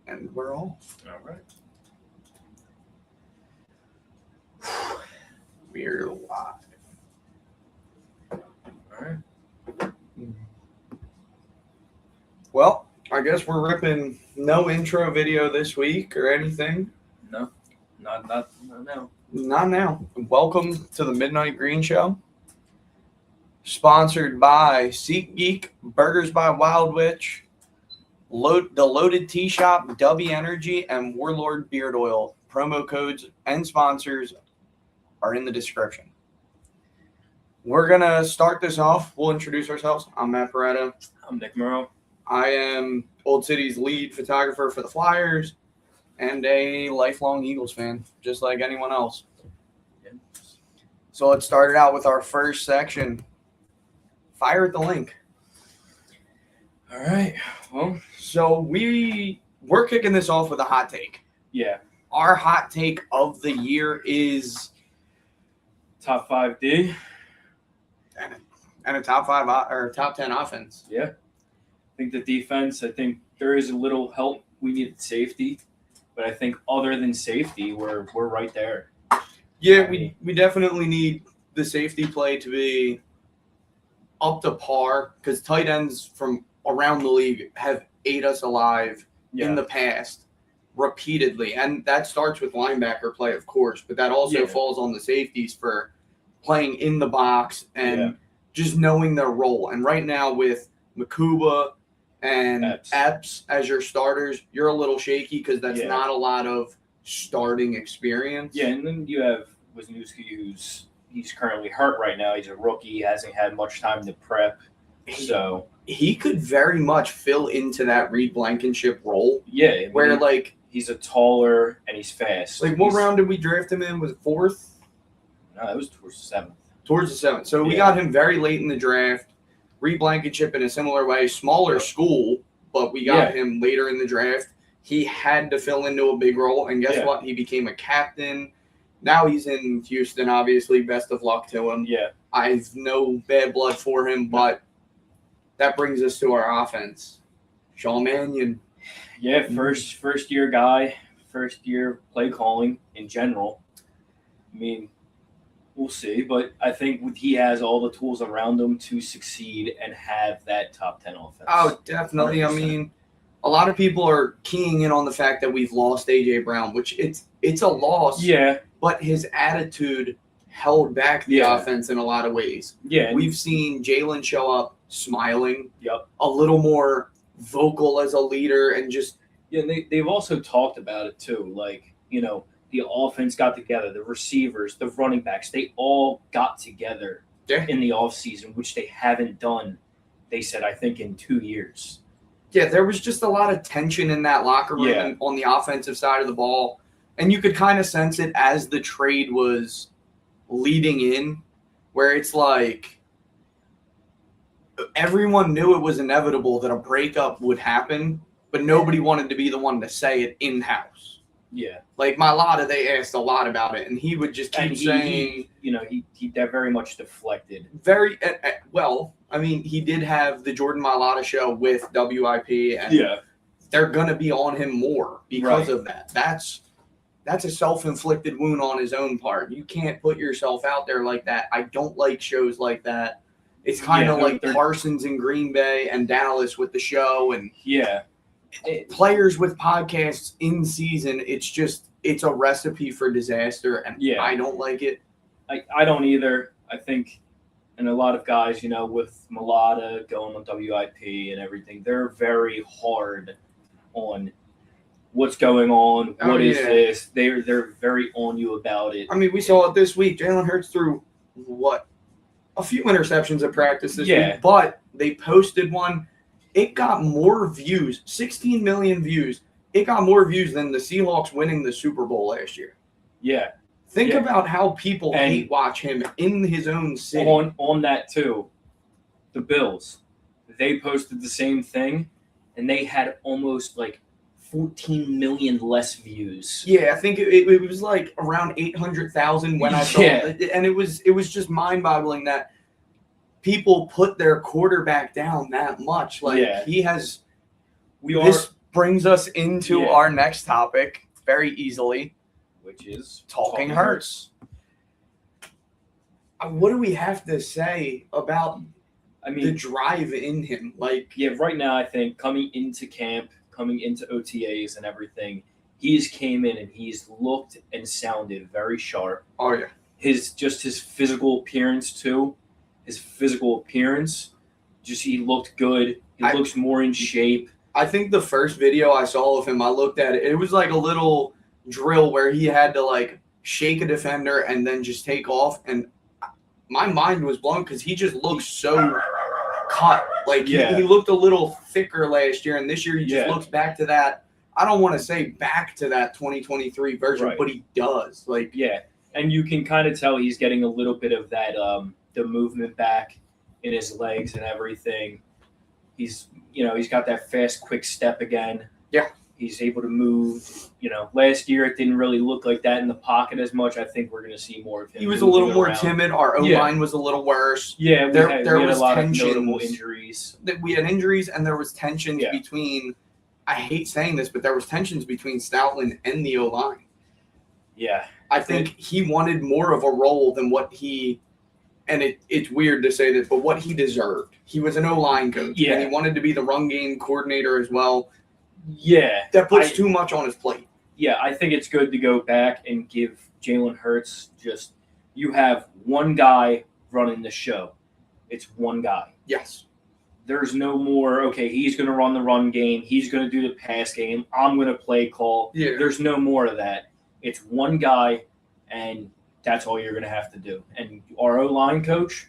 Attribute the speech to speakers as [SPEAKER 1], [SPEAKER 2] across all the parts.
[SPEAKER 1] And we're off.
[SPEAKER 2] All right.
[SPEAKER 1] We're live.
[SPEAKER 2] All right.
[SPEAKER 1] Well, I guess we're ripping no intro video this week or anything.
[SPEAKER 2] No, not now.
[SPEAKER 1] Not now. Welcome to the Midnight Green Show. Sponsored by Seatgeek, Burgers by Wildwich, the Loaded Teashop, Dubby Energy, and Warlord Beard Oil. Promo codes and sponsors are in the description. We're going to start this off. We'll introduce ourselves. I'm Matt Pareto.
[SPEAKER 2] I'm Nick Morrow.
[SPEAKER 1] I am Old City's lead photographer for the Flyers and a lifelong Eagles fan, just like anyone else.
[SPEAKER 2] Yeah.
[SPEAKER 1] So let's start it out with our first section. Fire at the link.
[SPEAKER 2] All right. Well,
[SPEAKER 1] So we're kicking this off with a hot take.
[SPEAKER 2] yeah.
[SPEAKER 1] Our hot take of the year is
[SPEAKER 2] Top 5D.
[SPEAKER 1] and a top 5 or top 10 offense.
[SPEAKER 2] Yeah. I think the defense, I think there is a little help. We needed safety. But I think other than safety, we're right there.
[SPEAKER 1] Yeah, we definitely need the safety play to be up to par because tight ends from around the league have ate us alive in the past repeatedly. And that starts with linebacker play, of course, but that also falls on the safeties for playing in the box and just knowing their role. And right now with Makuba and Epps as your starters, you're a little shaky because that's not a lot of starting experience.
[SPEAKER 2] Yeah, and then you have Wisniewski, he's currently hurt right now. He's a rookie. He hasn't had much time to prep. So
[SPEAKER 1] he could very much fill into that Reed Blankenship role.
[SPEAKER 2] Yeah. I mean,
[SPEAKER 1] where
[SPEAKER 2] he's a taller and he's fast.
[SPEAKER 1] What round did we draft him in? Was it 4th?
[SPEAKER 2] No, that was towards the 7th.
[SPEAKER 1] Towards the 7th. So we got him very late in the draft. Reed Blankenship in a similar way, smaller school, but we got him later in the draft. He had to fill into a big role, and guess what? He became a captain. Now he's in Houston, obviously. Best of luck to him.
[SPEAKER 2] Yeah.
[SPEAKER 1] I have no bad blood for him, but that brings us to our offense. Sean Mannion.
[SPEAKER 2] Yeah, first year guy, first year play calling in general. I mean, we'll see, but I think he has all the tools around him to succeed and have that top 10 offense.
[SPEAKER 1] Oh, definitely. 100%. I mean, a lot of people are keying in on the fact that we've lost A.J. Brown, which it's a loss.
[SPEAKER 2] Yeah.
[SPEAKER 1] But his attitude held back the offense in a lot of ways.
[SPEAKER 2] Yeah.
[SPEAKER 1] We've seen Jalen show up smiling.
[SPEAKER 2] Yep.
[SPEAKER 1] A little more vocal as a leader and just.
[SPEAKER 2] Yeah, and they've also talked about it too. Like, the offense got together, the receivers, the running backs, they all got together in the offseason, which they haven't done, they said, I think, in 2 years.
[SPEAKER 1] Yeah, there was just a lot of tension in that locker room on the offensive side of the ball. And you could kind of sense it as the trade was leading in, where it's like everyone knew it was inevitable that a breakup would happen, but nobody wanted to be the one to say it in-house.
[SPEAKER 2] Yeah.
[SPEAKER 1] Like Mailata, they asked a lot about it, and he would just keep saying...
[SPEAKER 2] He very much deflected.
[SPEAKER 1] Well, I mean, he did have the Jordan Mailata show with WIP, and they're going to be on him more because of that. That's a self-inflicted wound on his own part. You can't put yourself out there like that. I don't like shows like that. It's kind of like Parsons in Green Bay and Dallas with the show, and players with podcasts in season. It's a recipe for disaster, and I don't like it.
[SPEAKER 2] I don't either. I think, and a lot of guys, with Mailata going on WIP and everything, they're very hard on what's going on, what is this. They're very on you about it.
[SPEAKER 1] I mean, we saw it this week. Jalen Hurts threw, a few interceptions at practice this week, but they posted one. It got more views, 16 million views. It got more views than the Seahawks winning the Super Bowl last year.
[SPEAKER 2] Yeah.
[SPEAKER 1] Think about how people hate watch him in his own city.
[SPEAKER 2] On that, too, the Bills, they posted the same thing, and they had almost 14 million less views.
[SPEAKER 1] Yeah, I think it was around 800,000 when I saw it. And it was just mind-boggling that people put their quarterback down that much. He has brings us into our next topic very easily,
[SPEAKER 2] which is
[SPEAKER 1] talking Hurts. What do we have to say about the drive in him?
[SPEAKER 2] Right now, I think coming into camp, coming into OTAs and everything, he's came in and he's looked and sounded very sharp.
[SPEAKER 1] Oh, yeah.
[SPEAKER 2] His physical appearance, too. His physical appearance, he looked good. He looks more in shape.
[SPEAKER 1] I think the first video I saw of him, I looked at it. It was like a little drill where he had to shake a defender and then just take off. And my mind was blown because he just looks so cut. He looked a little thicker last year, and this year he just looks back to that. I don't want to say back to that 2023 version, but he does.
[SPEAKER 2] And you can kind of tell he's getting a little bit of that the movement back in his legs and everything. He's got that fast, quick step again.
[SPEAKER 1] Yeah.
[SPEAKER 2] He's able to move. Last year it didn't really look like that in the pocket as much. I think we're going to see more of him.
[SPEAKER 1] He was a little more timid. Our O-line was a little worse.
[SPEAKER 2] Yeah,
[SPEAKER 1] there
[SPEAKER 2] was a lot
[SPEAKER 1] tensions.
[SPEAKER 2] of notable injuries.
[SPEAKER 1] We had injuries, and there was tensions between – I hate saying this, but there was tensions between Stoutland and the O-line.
[SPEAKER 2] Yeah.
[SPEAKER 1] I think he wanted more of a role than what he – and it's weird to say this, but what he deserved. He was an O-line coach, and he wanted to be the run game coordinator as well.
[SPEAKER 2] Yeah.
[SPEAKER 1] That puts too much on his plate.
[SPEAKER 2] Yeah, I think it's good to go back and give Jalen Hurts you have one guy running the show. It's one guy.
[SPEAKER 1] Yes.
[SPEAKER 2] There's no more, okay, he's going to run the run game. He's going to do the pass game. I'm going to play call.
[SPEAKER 1] Yeah.
[SPEAKER 2] There's no more of that. It's one guy, and that's all you're going to have to do. And our O-line coach,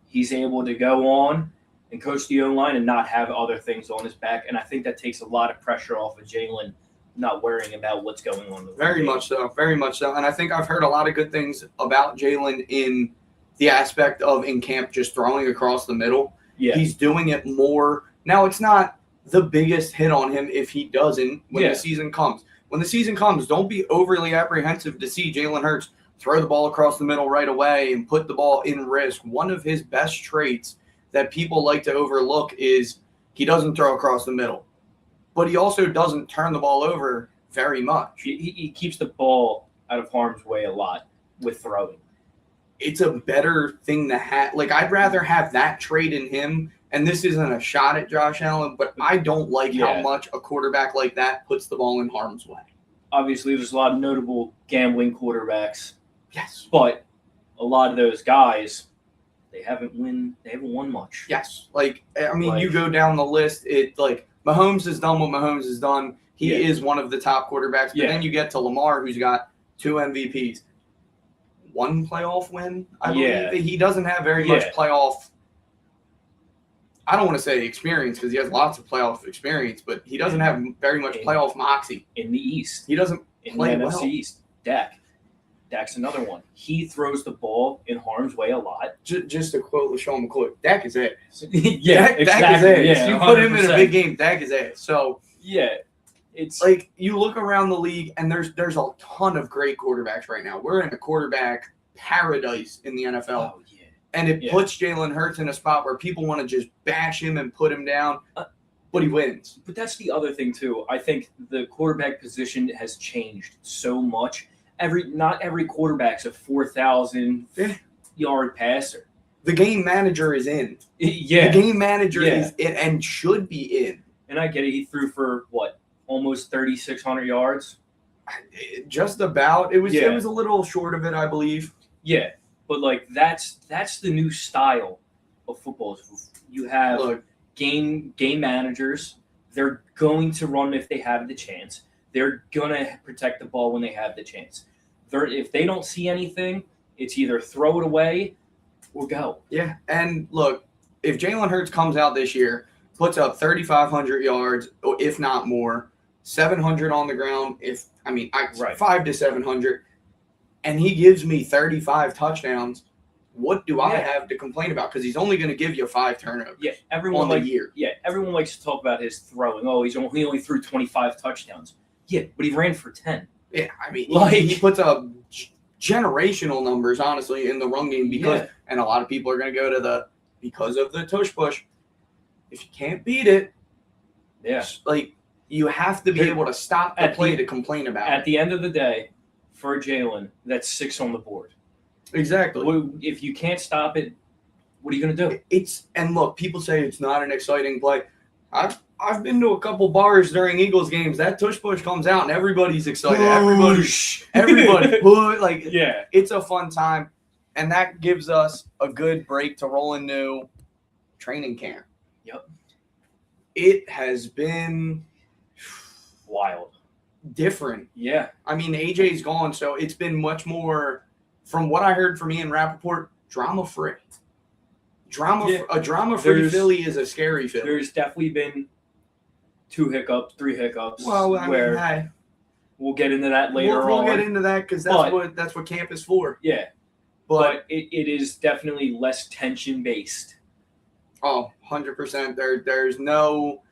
[SPEAKER 2] he's able to go on and coach the O-line and not have other things on his back. And I think that takes a lot of pressure off of Jalen, not worrying about what's going on.
[SPEAKER 1] Very much so. Very much so. And I think I've heard a lot of good things about Jalen in the aspect of in camp just throwing across the middle.
[SPEAKER 2] Yeah.
[SPEAKER 1] He's doing it more. Now, it's not the biggest hit on him if he doesn't when the season comes. When the season comes, don't be overly apprehensive to see Jalen Hurts throw the ball across the middle right away and put the ball in risk. One of his best traits that people like to overlook is he doesn't throw across the middle, but he also doesn't turn the ball over very much.
[SPEAKER 2] He keeps the ball out of harm's way a lot with throwing.
[SPEAKER 1] It's a better thing to have. I'd rather have that trait in him, and this isn't a shot at Josh Allen, but I don't like how much a quarterback like that puts the ball in harm's way.
[SPEAKER 2] Obviously, there's a lot of notable gambling quarterbacks.
[SPEAKER 1] Yes.
[SPEAKER 2] But a lot of those guys, they haven't won much.
[SPEAKER 1] Yes. You go down the list, Mahomes has done what Mahomes has done. He is one of the top quarterbacks. But then you get to Lamar, who's got 2 MVPs. 1 playoff win, I believe. He doesn't have very much playoff. I don't want to say experience because he has lots of playoff experience, but he doesn't have very much playoff moxie.
[SPEAKER 2] In the East.
[SPEAKER 1] He doesn't play
[SPEAKER 2] in the
[SPEAKER 1] well.
[SPEAKER 2] NFC East. Dak's another one. He throws the ball in harm's way a lot.
[SPEAKER 1] Just to quote LaShawn McCoy, Dak is ass.
[SPEAKER 2] Dak
[SPEAKER 1] is ass.
[SPEAKER 2] Yeah,
[SPEAKER 1] you put him in a big game, Dak is ass. So
[SPEAKER 2] it's
[SPEAKER 1] you look around the league, and there's a ton of great quarterbacks right now. We're in a quarterback paradise in the NFL.
[SPEAKER 2] Oh, yeah.
[SPEAKER 1] And it puts Jalen Hurts in a spot where people want to just bash him and put him down, but he wins.
[SPEAKER 2] But that's the other thing, too. I think the quarterback position has changed so much. Not every quarterback's a 4,000-yard passer.
[SPEAKER 1] The game manager is in.
[SPEAKER 2] The
[SPEAKER 1] game manager is in and should be in.
[SPEAKER 2] And I get it. He threw for, almost 3,600 yards?
[SPEAKER 1] Just about. It was a little short of it, I believe.
[SPEAKER 2] Yeah. But, that's the new style of football. You have game managers. They're going to run if they have the chance. They're going to protect the ball when they have the chance. If they don't see anything, it's either throw it away or go.
[SPEAKER 1] Yeah, and look, if Jalen Hurts comes out this year, puts up 3,500 yards, if not more, 700 on the ground, 5 to 700, and he gives me 35 touchdowns, what do I have to complain about? Because he's only going to give you 5 turnovers.
[SPEAKER 2] Yeah, everyone
[SPEAKER 1] on the year.
[SPEAKER 2] Yeah, everyone likes to talk about his throwing. Oh, he only threw 25 touchdowns. Yeah, but he ran for 10.
[SPEAKER 1] Yeah, he puts up generational numbers, honestly, in the run game and a lot of people are going to go to because of the tush push. If you can't beat it, you have to be able to stop the play to complain about it.
[SPEAKER 2] At the end of the day, for Jalen, that's 6 on the board.
[SPEAKER 1] Exactly.
[SPEAKER 2] If you can't stop it, what are you going to do?
[SPEAKER 1] And look, people say it's not an exciting play. I've been to a couple bars during Eagles games. That tush push comes out and everybody's excited. Everybody like it's a fun time, and that gives us a good break to roll into training camp.
[SPEAKER 2] Yep.
[SPEAKER 1] It has been
[SPEAKER 2] wild.
[SPEAKER 1] Different.
[SPEAKER 2] Yeah.
[SPEAKER 1] I mean, AJ's gone, so it's been much more, from what I heard from Ian Rappaport, drama-free. A drama-free Philly is a scary Philly.
[SPEAKER 2] There's definitely been 2 hiccups, 3 hiccups.
[SPEAKER 1] Well, I mean,
[SPEAKER 2] we'll get into that later on.
[SPEAKER 1] We'll get into that because that's what camp is for.
[SPEAKER 2] Yeah. But it is definitely less tension-based.
[SPEAKER 1] Oh, 100%. There's no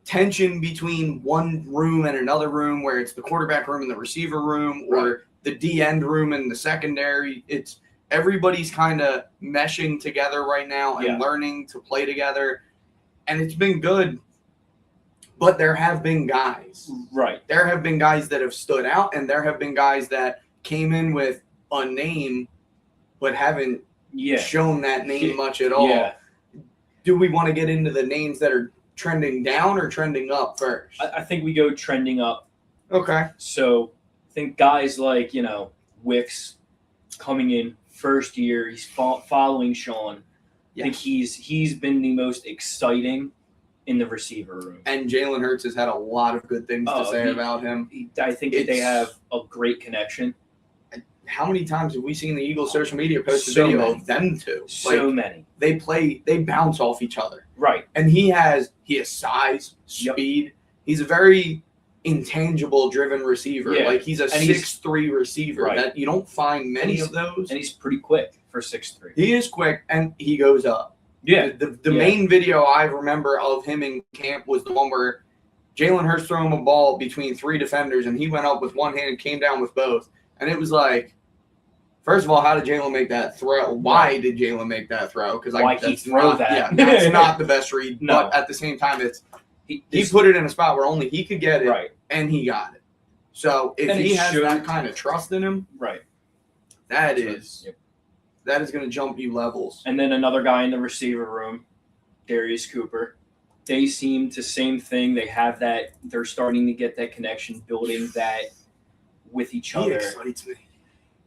[SPEAKER 1] tension between one room and another room where it's the quarterback room and the receiver room or the D-end room and the secondary. It's everybody's kind of meshing together right now and learning to play together, and it's been good. But there have been guys.
[SPEAKER 2] Right.
[SPEAKER 1] There have been guys that have stood out, and there have been guys that came in with a name but haven't shown that name much at all.
[SPEAKER 2] Yeah.
[SPEAKER 1] Do we want to get into the names that are trending down or trending up first?
[SPEAKER 2] I think we go trending up.
[SPEAKER 1] Okay.
[SPEAKER 2] So I think guys like, Wicks coming in first year, he's following Sean. I think he's been the most exciting in the receiver room.
[SPEAKER 1] And Jalen Hurts has had a lot of good things to say about him.
[SPEAKER 2] I think they have a great connection.
[SPEAKER 1] How many times have we seen the Eagles social media post a video of them two?
[SPEAKER 2] So many.
[SPEAKER 1] They bounce off each other.
[SPEAKER 2] Right.
[SPEAKER 1] And he has size, speed. Yep. He's a very intangible driven receiver.
[SPEAKER 2] Yeah.
[SPEAKER 1] Like he's a 6'3" receiver that you don't find many of those.
[SPEAKER 2] And he's pretty quick for 6'3".
[SPEAKER 1] He is quick and he goes up.
[SPEAKER 2] Yeah.
[SPEAKER 1] The main video I remember of him in camp was the one where Jalen Hurts threw him a ball between 3 defenders and he went up with one hand and came down with both. And it was like, first of all, how did Jalen make that throw? Why did Jalen make that throw? Because that's not the best read. No. But at the same time, he put it in a spot where only he could get it, and he got it. So if he has that kind of trust in him, that is going to jump you levels.
[SPEAKER 2] And then another guy in the receiver room, Darius Cooper. They seem to same thing. They have that. They're starting to get that connection, building that with each other.
[SPEAKER 1] He excites me.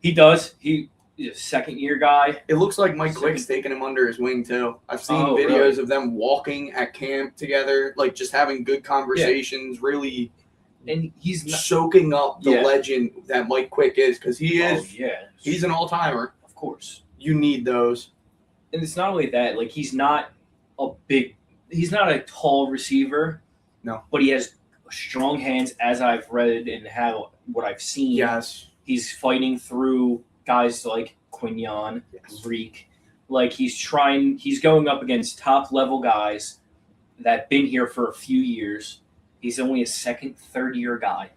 [SPEAKER 2] He does. He's a second-year guy.
[SPEAKER 1] It looks like Mike Quick's taking him under his wing, too. I've seen videos of them walking at camp together, like just having good conversations, really
[SPEAKER 2] and he's
[SPEAKER 1] soaking up the legend that Mike Quick is, because he is. He's an all-timer.
[SPEAKER 2] Of course.
[SPEAKER 1] You need those.
[SPEAKER 2] And it's not only that. Like, he's not a tall receiver.
[SPEAKER 1] No.
[SPEAKER 2] But he has strong hands, as I've read and what I've seen.
[SPEAKER 1] Yes.
[SPEAKER 2] He's fighting through guys like Quignon, Reek. Like he's going up against top level guys that been here for a few years. He's only a second, third year guy.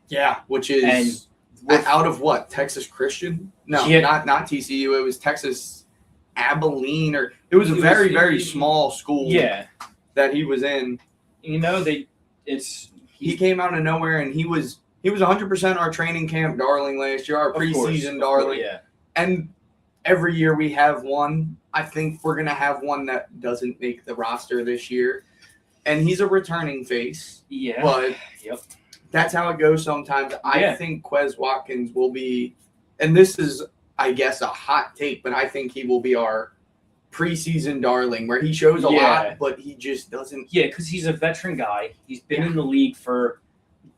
[SPEAKER 1] Yeah, which is out of what? Texas Christian? No, not TCU. It was Texas Abilene, or it was a very, very small school.
[SPEAKER 2] Yeah,
[SPEAKER 1] that he was in.
[SPEAKER 2] He
[SPEAKER 1] came out of nowhere, and he was 100% our training camp darling last year, our preseason darling.
[SPEAKER 2] Yeah.
[SPEAKER 1] And every year we have one. I think we're going to have one that doesn't make the roster this year. And he's a returning face.
[SPEAKER 2] Yeah.
[SPEAKER 1] But that's how it goes sometimes. I think Quez Watkins will be, and this is, I guess, a hot take, but I think he will be our preseason darling, where he shows a lot, but he just doesn't.
[SPEAKER 2] Yeah, because he's a veteran guy. He's been in the league for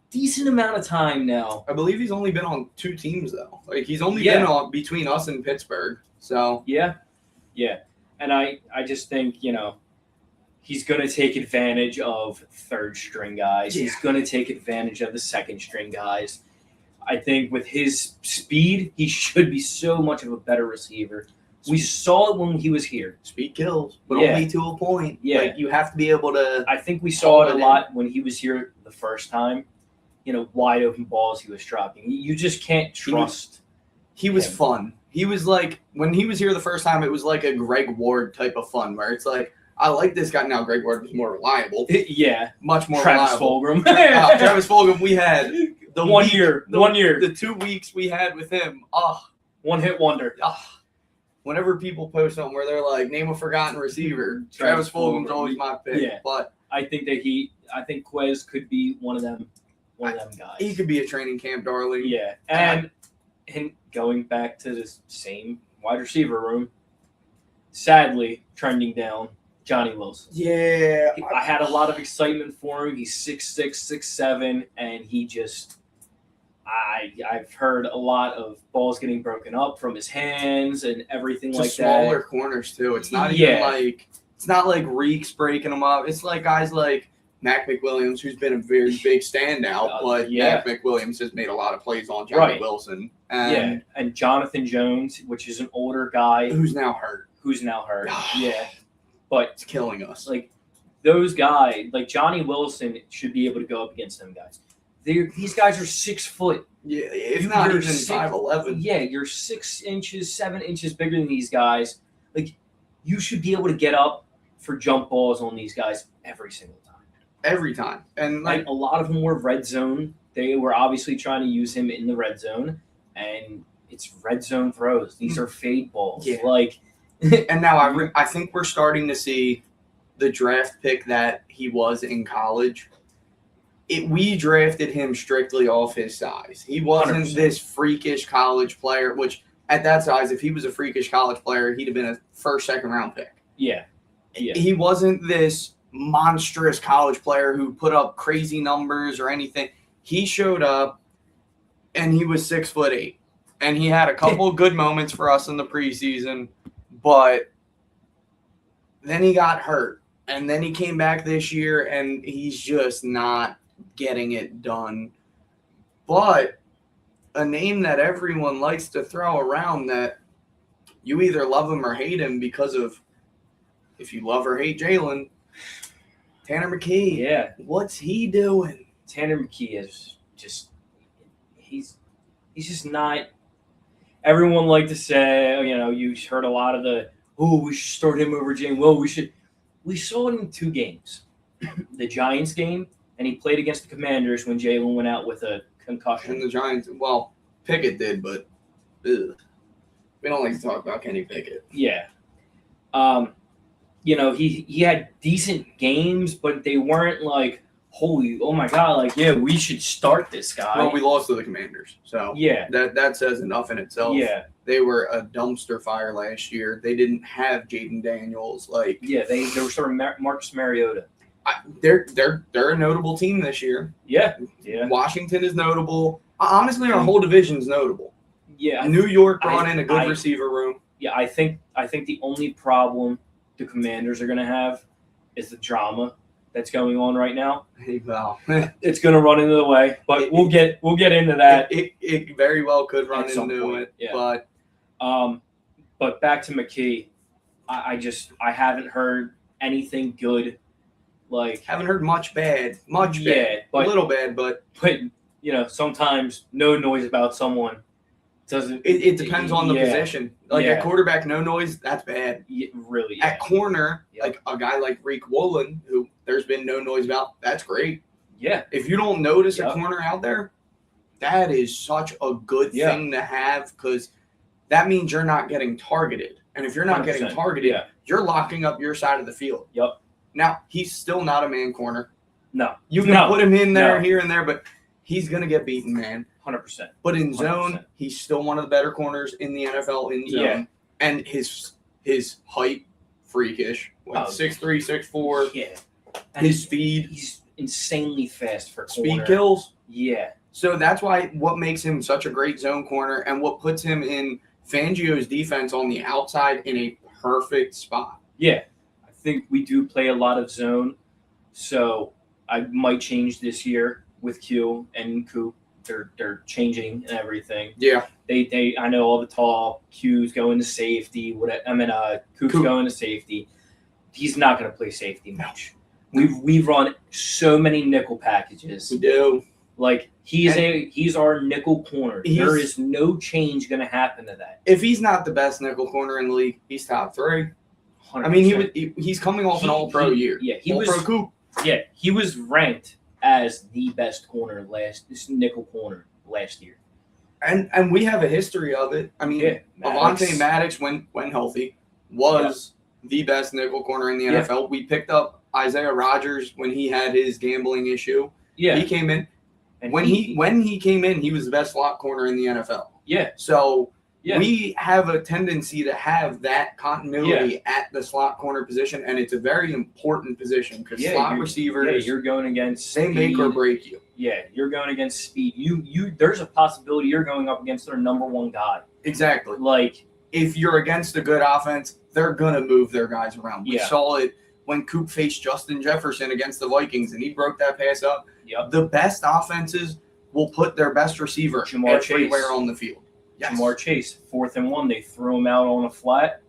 [SPEAKER 2] decent amount of time now.
[SPEAKER 1] I believe he's only been on 2 teams though. Like he's only been on between us and Pittsburgh. So
[SPEAKER 2] yeah, and I just think he's going to take advantage of third string guys. Yeah. He's going to take advantage of the second string guys. I think with his speed, he should be so much of a better receiver. We saw it when he was here.
[SPEAKER 1] Speed kills, but only to a point.
[SPEAKER 2] Yeah,
[SPEAKER 1] like you have to be able to.
[SPEAKER 2] I think we saw it a lot when he was here the first time. Wide open balls he was dropping. You just can't trust.
[SPEAKER 1] He was fun. He was like, when he was here the first time, it was like a Greg Ward type of fun, where it's like, I like this guy. Now, Greg Ward was more reliable.
[SPEAKER 2] Yeah.
[SPEAKER 1] Much more
[SPEAKER 2] Travis
[SPEAKER 1] reliable.
[SPEAKER 2] Fulgham.
[SPEAKER 1] Travis Fulgham, we had the
[SPEAKER 2] 1 year.
[SPEAKER 1] The 2 weeks we had with him.
[SPEAKER 2] One-hit wonder.
[SPEAKER 1] Whenever people post something where they're like, name a forgotten receiver, Travis Fulgham's always my pick.
[SPEAKER 2] Yeah.
[SPEAKER 1] But
[SPEAKER 2] I think Quez could be one of them guys.
[SPEAKER 1] He could be a training camp darling.
[SPEAKER 2] Yeah. And going back to this same wide receiver room, sadly trending down, Johnny Wilson.
[SPEAKER 1] Yeah.
[SPEAKER 2] I had a lot of excitement for him. He's 6'6", 6'7", and he just I've heard a lot of balls getting broken up from his hands and everything like that.
[SPEAKER 1] Smaller corners too. It's not even like it's not like Reeks breaking them up. It's like guys like Mac McWilliams, who's been a very big standout, but Mac McWilliams has made a lot of plays on Johnny Wilson. And
[SPEAKER 2] and Jonathan Jones, which is an older guy
[SPEAKER 1] who's now hurt.
[SPEAKER 2] But
[SPEAKER 1] it's killing us.
[SPEAKER 2] Like those guys, like Johnny Wilson, should be able to go up against them guys. These guys are 6 foot.
[SPEAKER 1] Yeah, it's not even 5'11".
[SPEAKER 2] Yeah, you're 6 inches, 7 inches bigger than these guys. Like, you should be able to get up for jump balls on these guys every single time.
[SPEAKER 1] Every time. And
[SPEAKER 2] a lot of them were red zone. They were obviously trying to use him in the red zone, and it's red zone throws. These are fade balls.
[SPEAKER 1] Yeah.
[SPEAKER 2] And
[SPEAKER 1] now I think we're starting to see the draft pick that he was in college. We drafted him strictly off his size. He wasn't
[SPEAKER 2] 100%.
[SPEAKER 1] This freakish college player, which at that size, if he was a freakish college player, he'd have been a first, second round pick.
[SPEAKER 2] Yeah.
[SPEAKER 1] He wasn't this monstrous college player who put up crazy numbers or anything. He showed up and he was 6'8", and he had a couple good moments for us in the preseason, but then he got hurt. And then he came back this year and he's just not getting it done. But a name that everyone likes to throw around that you either love him or hate him because of if you love or hate Jalen, Tanner McKee.
[SPEAKER 2] Yeah.
[SPEAKER 1] What's he doing?
[SPEAKER 2] Tanner McKee is just he's just not. Everyone like to say, you heard a lot of we should start him over Jalen. Well, we saw it in 2 games. The Giants game, and he played against the Commanders when Jalen went out with a concussion.
[SPEAKER 1] And the Giants, Pickett did, but we don't like to talk about Kenny Pickett.
[SPEAKER 2] Yeah. He had decent games, but they weren't like, oh my God, we should start this guy.
[SPEAKER 1] Well, we lost to the Commanders, so that says enough in itself.
[SPEAKER 2] Yeah.
[SPEAKER 1] They were a dumpster fire last year. They didn't have Jaden Daniels.
[SPEAKER 2] They were starting Marcus Mariota.
[SPEAKER 1] They're a notable team this year.
[SPEAKER 2] Yeah.
[SPEAKER 1] Washington is notable. Honestly, our whole division's notable.
[SPEAKER 2] Yeah.
[SPEAKER 1] New York brought in a good receiver room.
[SPEAKER 2] Yeah, I think the only problem the Commanders are going to have is the drama that's going on right now.
[SPEAKER 1] Well,
[SPEAKER 2] it's going to run into the way, but we'll get into that.
[SPEAKER 1] It very well could run into it.
[SPEAKER 2] Yeah. But back to McKee, I haven't heard anything good.
[SPEAKER 1] Haven't heard much bad. Bad. A little bad, but
[SPEAKER 2] sometimes no noise about someone doesn't.
[SPEAKER 1] It depends on the position. At quarterback, no noise, that's bad.
[SPEAKER 2] Really.
[SPEAKER 1] At corner, a guy like Reek Woolen, who there's been no noise about, that's great.
[SPEAKER 2] Yeah.
[SPEAKER 1] If you don't notice a corner out there, that is such a good thing to have because that means you're not getting targeted. And if you're not getting targeted, you're locking up your side of the field.
[SPEAKER 2] Yep.
[SPEAKER 1] Now, he's still not a man corner.
[SPEAKER 2] No.
[SPEAKER 1] You can put him in there, here and there, but he's going to get beaten, man.
[SPEAKER 2] 100%.
[SPEAKER 1] But in zone, he's still one of the better corners in the NFL in zone. Yeah. And his height, freakish. 6'3", 6'4".
[SPEAKER 2] Yeah.
[SPEAKER 1] And his speed.
[SPEAKER 2] He's insanely fast for corner.
[SPEAKER 1] Speed kills.
[SPEAKER 2] Yeah.
[SPEAKER 1] So that's what makes him such a great zone corner and what puts him in Fangio's defense on the outside in a perfect spot.
[SPEAKER 2] Yeah. I think we do play a lot of zone, so I might change this year with Q and Coop. They're changing and everything.
[SPEAKER 1] Yeah.
[SPEAKER 2] They I know all the tall Q's going to safety. Coop's going to safety. He's not going to play safety much. We've run so many nickel packages.
[SPEAKER 1] We do.
[SPEAKER 2] He's our nickel corner. There is no change going to happen to that.
[SPEAKER 1] If he's not the best nickel corner in the league, he's top 3.
[SPEAKER 2] 100%.
[SPEAKER 1] I mean, he's coming off an All-Pro year.
[SPEAKER 2] Yeah,
[SPEAKER 1] All-Pro Coop.
[SPEAKER 2] Yeah, he was ranked as the best nickel corner last year.
[SPEAKER 1] And we have a history of it. I mean, Avante Maddox, when healthy, was the best nickel corner in the NFL. We picked up Isaiah Rodgers when he had his gambling issue. Yeah. He came in. And when he came in, he was the best slot corner in the NFL. Yeah. So we have a tendency to have that continuity at the slot corner position, and it's a very important position because slot receivers,
[SPEAKER 2] you're going against
[SPEAKER 1] they make or break you.
[SPEAKER 2] Yeah, you're going against speed. There's a possibility you're going up against their number one guy.
[SPEAKER 1] Exactly.
[SPEAKER 2] Like,
[SPEAKER 1] if you're against a good offense, they're gonna move their guys around. We saw it when Coop faced Justin Jefferson against the Vikings, and he broke that pass up. Yep. The best offenses will put their best receiver everywhere on the field.
[SPEAKER 2] Yes. Jamar Chase, 4th and 1, they threw him out on a flat.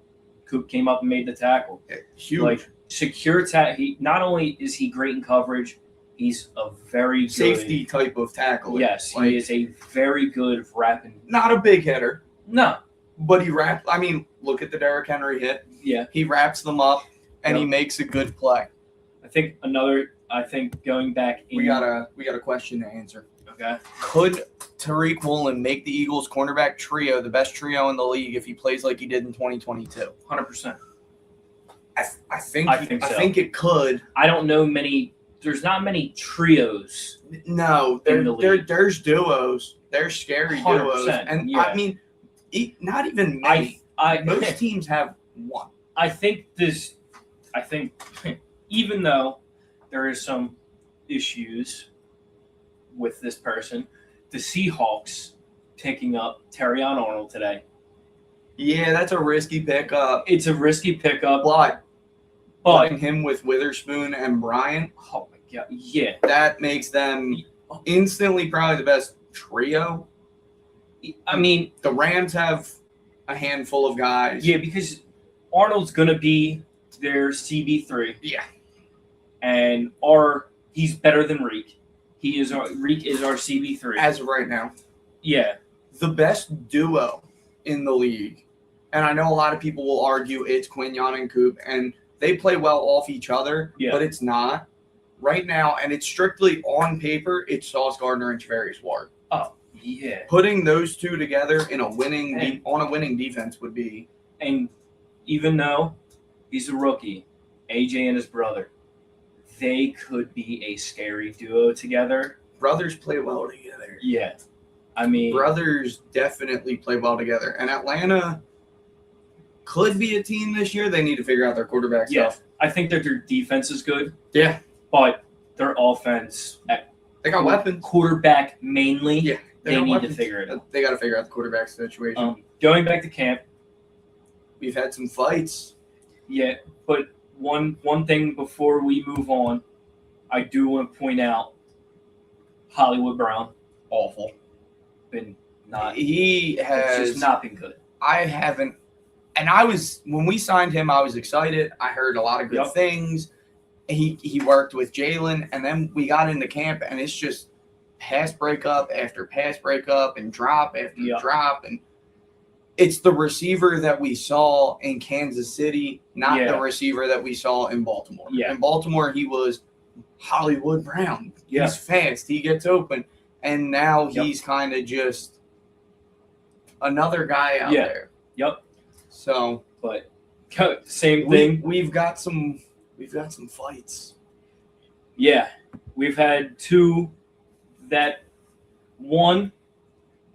[SPEAKER 2] Coop came up and made the tackle.
[SPEAKER 1] Huge.
[SPEAKER 2] Like, secure tackle. Not only is he great in coverage, he's a very good
[SPEAKER 1] safety type of tackle.
[SPEAKER 2] Yes, he is a very good wrapping.
[SPEAKER 1] Not a big hitter.
[SPEAKER 2] No.
[SPEAKER 1] But he wraps. I mean, look at the Derrick Henry hit.
[SPEAKER 2] Yeah.
[SPEAKER 1] He wraps them up, and he makes a good play.
[SPEAKER 2] I think going back in,
[SPEAKER 1] we got a question to answer.
[SPEAKER 2] Okay.
[SPEAKER 1] Could Tariq Woolen make the Eagles cornerback trio the best trio in the league if he plays like he did in 2022?
[SPEAKER 2] 100%.
[SPEAKER 1] I think it could.
[SPEAKER 2] I don't know many. There's not many trios.
[SPEAKER 1] No, there's duos. There's scary duos, and I mean, not even many. Most teams have one.
[SPEAKER 2] I think even though there is some issues with this person, the Seahawks picking up Terrion Arnold today.
[SPEAKER 1] Yeah, that's a risky pickup.
[SPEAKER 2] It's a risky pickup.
[SPEAKER 1] But putting him with Witherspoon and Bryant,
[SPEAKER 2] oh my God, yeah,
[SPEAKER 1] that makes them instantly probably the best trio.
[SPEAKER 2] I mean,
[SPEAKER 1] the Rams have a handful of guys.
[SPEAKER 2] Yeah, because Arnold's going to be their CB3.
[SPEAKER 1] Yeah.
[SPEAKER 2] And he's better than Reek. Reek is our CB3.
[SPEAKER 1] As of right now.
[SPEAKER 2] Yeah.
[SPEAKER 1] The best duo in the league, and I know a lot of people will argue it's Quignon and Coop, and they play well off each other, but it's not. Right now, and it's strictly on paper, it's Sauce Gardner and Javarius Ward.
[SPEAKER 2] Oh, yeah.
[SPEAKER 1] Putting those two together in a winning defense would be.
[SPEAKER 2] And even though he's a rookie, AJ and his brother, they could be a scary duo together.
[SPEAKER 1] Brothers play well together.
[SPEAKER 2] Yeah. I mean,
[SPEAKER 1] brothers definitely play well together. And Atlanta could be a team this year. They need to figure out their quarterback stuff.
[SPEAKER 2] I think that their defense is good.
[SPEAKER 1] Yeah.
[SPEAKER 2] But their offense,
[SPEAKER 1] they got weapons.
[SPEAKER 2] Quarterback mainly.
[SPEAKER 1] Yeah.
[SPEAKER 2] They need to figure it out.
[SPEAKER 1] They got to figure out the quarterback situation.
[SPEAKER 2] Going back to camp.
[SPEAKER 1] We've had some fights.
[SPEAKER 2] Yeah, but one thing before we move on, I do want to point out Hollywood Brown.
[SPEAKER 1] Awful.
[SPEAKER 2] He has just not been good.
[SPEAKER 1] I haven't. And when we signed him, I was excited. I heard a lot of good things. He worked with Jalen, and then we got into camp, and it's just pass breakup after pass breakup and drop after drop. And it's the receiver that we saw in Kansas City, not the receiver that we saw in Baltimore.
[SPEAKER 2] Yeah.
[SPEAKER 1] In Baltimore, he was Hollywood Brown. He's fast. He gets open. And now he's kind of just another guy out there.
[SPEAKER 2] Yep.
[SPEAKER 1] So,
[SPEAKER 2] but same thing.
[SPEAKER 1] We've got some fights.
[SPEAKER 2] Yeah, we've had two. That one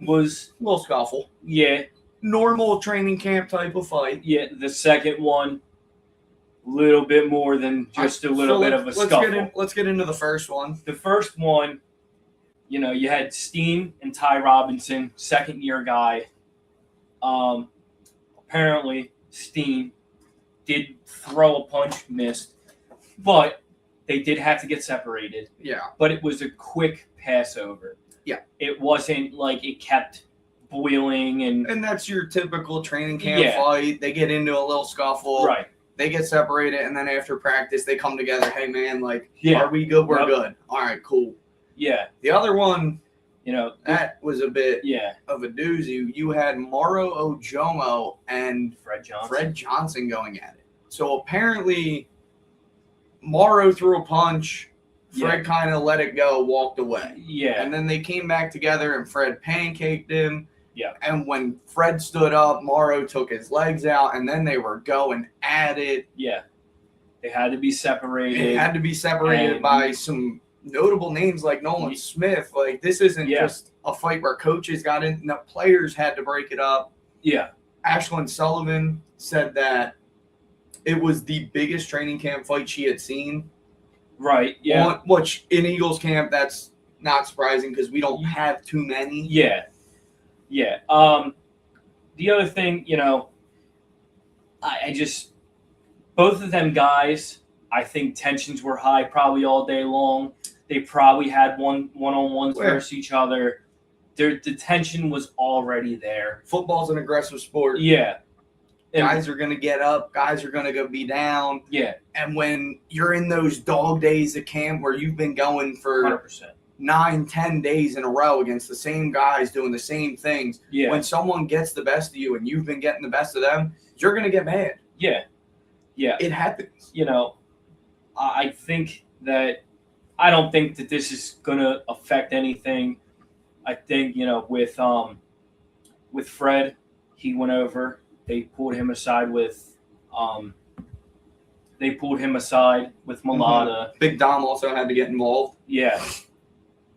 [SPEAKER 2] was
[SPEAKER 1] a little scuffle.
[SPEAKER 2] Yeah.
[SPEAKER 1] Normal training camp type of fight.
[SPEAKER 2] Yeah, the second one, little bit more than just a little bit of a scuffle.
[SPEAKER 1] Let's get into the first one.
[SPEAKER 2] The first one, you had Steen and Ty Robinson, second-year guy. Apparently, Steen did throw a punch, missed, but they did have to get separated.
[SPEAKER 1] Yeah.
[SPEAKER 2] But it was a quick passover.
[SPEAKER 1] Yeah.
[SPEAKER 2] It wasn't like it kept boiling and
[SPEAKER 1] that's your typical training camp fight. They get into a little scuffle.
[SPEAKER 2] Right.
[SPEAKER 1] They get separated, and then after practice, they come together. Hey, man, are we good? We're good. All right, cool.
[SPEAKER 2] Yeah.
[SPEAKER 1] The other one, that was a bit of a doozy. You had Moro Ojomo and
[SPEAKER 2] Fred Johnson
[SPEAKER 1] going at it. So apparently, Morrow threw a punch. Fred
[SPEAKER 2] Yeah.
[SPEAKER 1] kind of let it go, walked away.
[SPEAKER 2] Yeah.
[SPEAKER 1] And then they came back together, and Fred pancaked him.
[SPEAKER 2] Yeah.
[SPEAKER 1] And when Fred stood up, Morrow took his legs out, and then they were going at it.
[SPEAKER 2] Yeah. They had to be separated.
[SPEAKER 1] It had to be separated by some notable names like Nolan Smith. Like, this isn't just a fight where coaches got in. No, players had to break it up.
[SPEAKER 2] Yeah.
[SPEAKER 1] Ashlyn Sullivan said that it was the biggest training camp fight she had seen.
[SPEAKER 2] Right, yeah.
[SPEAKER 1] Which in Eagles camp, that's not surprising because we don't have too many.
[SPEAKER 2] Yeah. Yeah. The other thing, I just, both of them guys, I think tensions were high probably all day long. They probably had one-on-ones versus each other. The tension was already there.
[SPEAKER 1] Football's an aggressive sport.
[SPEAKER 2] Yeah.
[SPEAKER 1] Guys are going to get up. Guys are going to go be down.
[SPEAKER 2] Yeah.
[SPEAKER 1] And when you're in those dog days of camp where you've been going for
[SPEAKER 2] 100%.
[SPEAKER 1] 9-10 days in a row against the same guys doing the same things, when someone gets the best of you and you've been getting the best of them, you're going to get mad.
[SPEAKER 2] Yeah. Yeah.
[SPEAKER 1] It happens.
[SPEAKER 2] I think that I don't think that this is going to affect anything. I think, with Fred, he went over. They pulled him aside with Mulata.
[SPEAKER 1] Mm-hmm. Big Dom also had to get involved.
[SPEAKER 2] Yeah.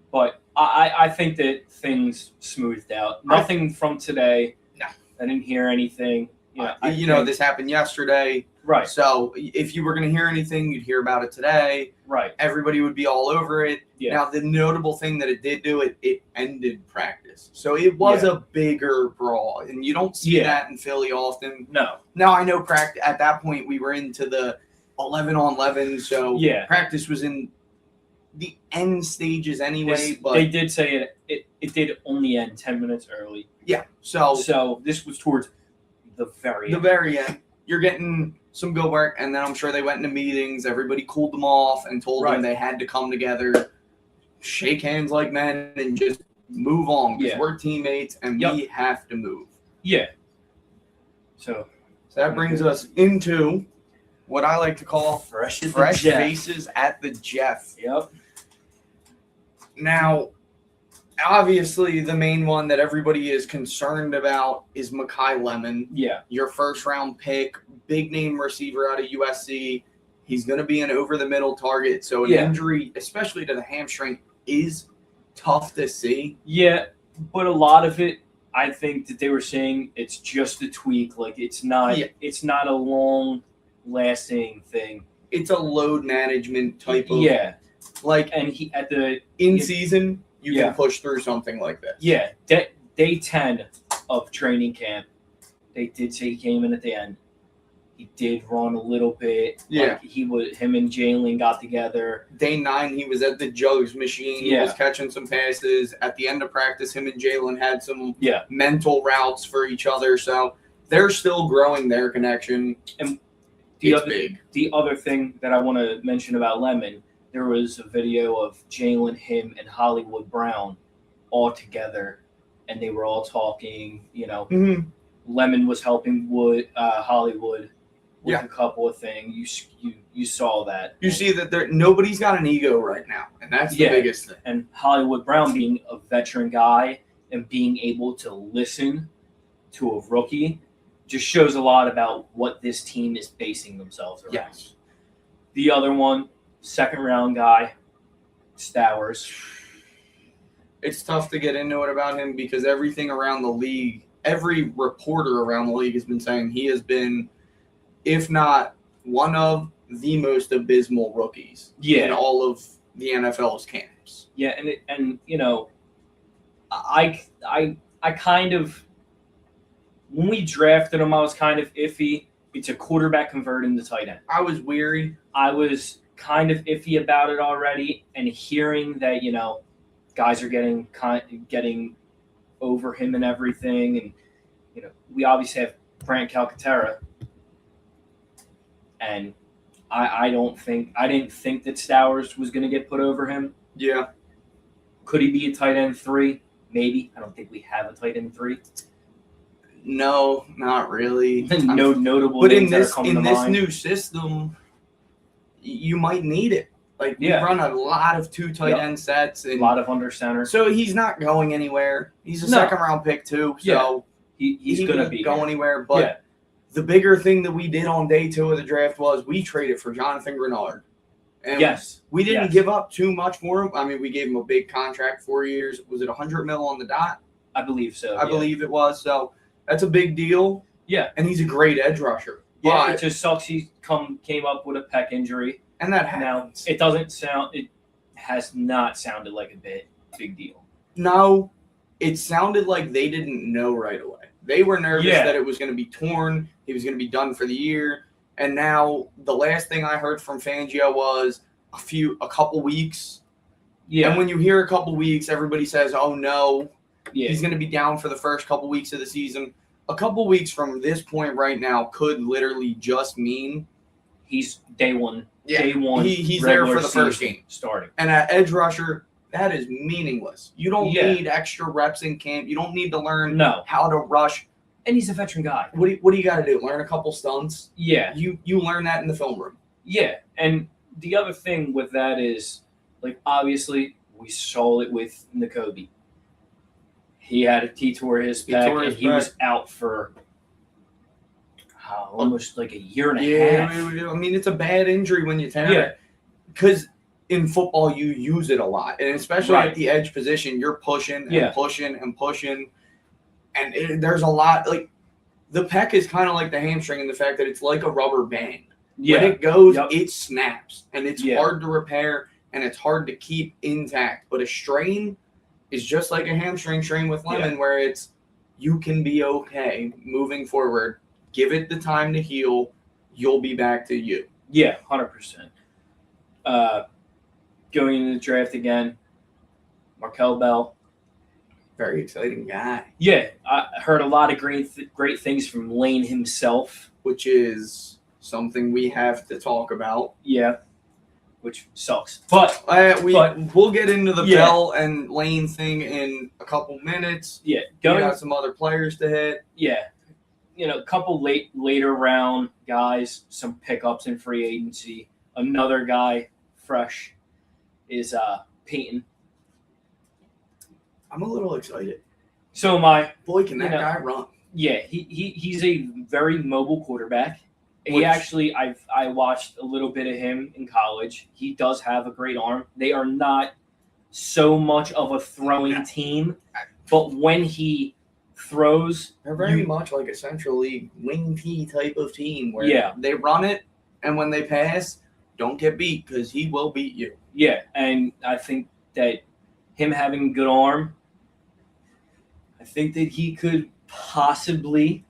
[SPEAKER 2] But I think that things smoothed out. Nothing from today.
[SPEAKER 1] No.
[SPEAKER 2] I didn't hear anything.
[SPEAKER 1] This happened yesterday.
[SPEAKER 2] Right.
[SPEAKER 1] So if you were going to hear anything, you'd hear about it today.
[SPEAKER 2] Right.
[SPEAKER 1] Everybody would be all over it.
[SPEAKER 2] Yeah.
[SPEAKER 1] Now, the notable thing that it did do, it ended practice. So it was a bigger brawl, and you don't see that in Philly often.
[SPEAKER 2] No.
[SPEAKER 1] Now, I know at that point we were into the 11-on-11, so practice was in the end stages anyway. But
[SPEAKER 2] they did say it did only end 10 minutes early.
[SPEAKER 1] Yeah. So
[SPEAKER 2] this was towards the very
[SPEAKER 1] end. You're getting some good work, and then I'm sure they went into meetings. Everybody cooled them off and told them they had to come together, shake hands like men, and just move on because we're teammates and we have to move.
[SPEAKER 2] Yeah. So
[SPEAKER 1] that brings us into what I like to call fresh faces at the Jeff.
[SPEAKER 2] Yep.
[SPEAKER 1] Now, obviously, the main one that everybody is concerned about is Mekhi Lemon.
[SPEAKER 2] Yeah.
[SPEAKER 1] Your first-round pick, big-name receiver out of USC. He's going to be an over-the-middle target, so an injury, especially to the hamstring, is tough to see.
[SPEAKER 2] Yeah, but a lot of it, I think that they were saying it's just a tweak. Like, it's not a long-lasting thing.
[SPEAKER 1] It's a load management type of...
[SPEAKER 2] Yeah.
[SPEAKER 1] Like,
[SPEAKER 2] and he at the...
[SPEAKER 1] In-season... You can push through something like this.
[SPEAKER 2] Yeah. Day 10 of training camp, they did say he came in at the end. He did run a little bit.
[SPEAKER 1] Yeah.
[SPEAKER 2] Like him and Jalen got together.
[SPEAKER 1] Day 9, he was at the jugs machine. He was catching some passes. At the end of practice, him and Jalen had some mental routes for each other. So they're still growing their connection.
[SPEAKER 2] And
[SPEAKER 1] big.
[SPEAKER 2] The other thing that I want to mention about Lemon, there was a video of Jalen, him, and Hollywood Brown all together, and they were all talking. Lemon was helping Hollywood with a couple of things. You saw that.
[SPEAKER 1] You see that nobody's got an ego right now, and that's the biggest thing.
[SPEAKER 2] And Hollywood Brown being a veteran guy and being able to listen to a rookie just shows a lot about what this team is basing themselves around.
[SPEAKER 1] Yes.
[SPEAKER 2] The other one, second-round guy, Stowers.
[SPEAKER 1] It's tough to get into it about him because everything around the league, every reporter around the league has been saying he has been, if not one of the most abysmal rookies in all of the NFL's camps.
[SPEAKER 2] Yeah, and I kind of, when we drafted him, I was kind of iffy. It's a quarterback converting to tight end.
[SPEAKER 1] I was weary.
[SPEAKER 2] I was kind of iffy about it already, and hearing that guys are getting over him and everything, and we obviously have Brant Calcaterra, and I didn't think that Stowers was going to get put over him.
[SPEAKER 1] Yeah.
[SPEAKER 2] Could he be a tight end 3? Maybe. I don't think we have a tight end 3.
[SPEAKER 1] No, not really.
[SPEAKER 2] No notable
[SPEAKER 1] But
[SPEAKER 2] names
[SPEAKER 1] in
[SPEAKER 2] that are coming to mind.
[SPEAKER 1] new system, you might need it. Like, we
[SPEAKER 2] Yeah.
[SPEAKER 1] run a lot of 2 tight end sets.
[SPEAKER 2] A
[SPEAKER 1] And
[SPEAKER 2] lot of under center.
[SPEAKER 1] so he's not going anywhere. He's a
[SPEAKER 2] No.
[SPEAKER 1] second-round pick, too. So
[SPEAKER 2] he's going to be
[SPEAKER 1] go
[SPEAKER 2] here.
[SPEAKER 1] anywhere. But the bigger thing that we did on day 2 of the draft was we traded for Jonathan Grenard. And we didn't give up too much for him. I mean, we gave him a big contract, 4 years. Was it $100 million on the dot?
[SPEAKER 2] I believe so.
[SPEAKER 1] I believe it was. So that's a big deal.
[SPEAKER 2] Yeah.
[SPEAKER 1] And he's a great edge rusher.
[SPEAKER 2] Yeah, it just sucks he came up with a pec injury.
[SPEAKER 1] And that happens.
[SPEAKER 2] Now, it has not sounded like a big deal.
[SPEAKER 1] No, it sounded like they didn't know right away. They were nervous that it was going to be torn. He was going to be done for the year. And now the last thing I heard from Fangio was a couple weeks. Yeah. And when you hear a couple weeks, everybody says, oh, no, he's going to be down for the first couple weeks of the season. A couple weeks from this point right now could literally just mean
[SPEAKER 2] he's day one.
[SPEAKER 1] Yeah,
[SPEAKER 2] day one.
[SPEAKER 1] He's there for the first game.
[SPEAKER 2] Starting.
[SPEAKER 1] And at edge rusher, that is meaningless. You don't need extra reps in camp. You don't need to learn how to rush.
[SPEAKER 2] And he's a veteran guy.
[SPEAKER 1] What do you got to do? Learn a couple stunts?
[SPEAKER 2] Yeah.
[SPEAKER 1] You learn that in the film room.
[SPEAKER 2] Yeah. And the other thing with that is, like, obviously, we saw it with Nakobe. He tore his pec, and he was out for almost like a year and a half.
[SPEAKER 1] I mean, it's a bad injury when you tear it. Because in football, you use it a lot. And especially at the edge position, you're pushing and pushing and pushing. And there's a lot. Like, the pec is kind of like the hamstring in the fact that it's like a rubber band.
[SPEAKER 2] Yeah.
[SPEAKER 1] When it goes, it snaps. And it's hard to repair, and it's hard to keep intact. But a strain is just like a hamstring strain with Lemon, where it's you can be okay moving forward. Give it the time to heal. You'll be back to you.
[SPEAKER 2] Yeah, 100%. Going into the draft again, Markel Bell.
[SPEAKER 1] Very exciting guy.
[SPEAKER 2] Yeah, I heard a lot of great things from Lane himself.
[SPEAKER 1] Which is something we have to talk about.
[SPEAKER 2] Yeah, which sucks. But
[SPEAKER 1] we'll get into the Bell and Lane thing in a couple minutes.
[SPEAKER 2] Yeah.
[SPEAKER 1] We got some other players to hit.
[SPEAKER 2] Yeah. A couple later round guys, some pickups in free agency. Another guy fresh is Peyton.
[SPEAKER 1] I'm a little excited.
[SPEAKER 2] So am I.
[SPEAKER 1] Boy, can that guy run.
[SPEAKER 2] Yeah, he's a very mobile quarterback. He actually, I watched a little bit of him in college. He does have a great arm. They are not so much of a throwing team, but when he throws,
[SPEAKER 1] they're very much like a Central League wing T type of team where they run it, and when they pass, don't get beat because he will beat you.
[SPEAKER 2] Yeah, and I think that him having a good arm, I think that he could possibly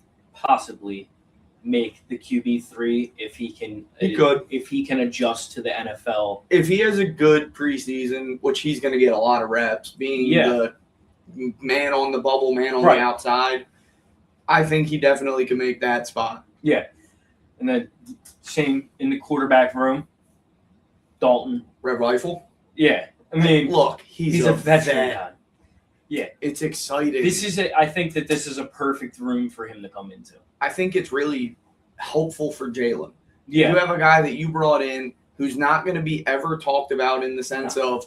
[SPEAKER 2] make the QB3 if he can. If he can adjust to the NFL.
[SPEAKER 1] If he has a good preseason, which he's going to get a lot of reps, being the man on the bubble, man on the outside, I think he definitely can make that spot.
[SPEAKER 2] Yeah, and then same in the quarterback room, Dalton.
[SPEAKER 1] Red Rifle.
[SPEAKER 2] Yeah, I mean,
[SPEAKER 1] look, he's a veteran guy.
[SPEAKER 2] Yeah,
[SPEAKER 1] it's exciting.
[SPEAKER 2] I think that this is a perfect room for him to come into.
[SPEAKER 1] I think it's really helpful for Jalen.
[SPEAKER 2] Yeah.
[SPEAKER 1] You have a guy that you brought in who's not going to be ever talked about in the sense of,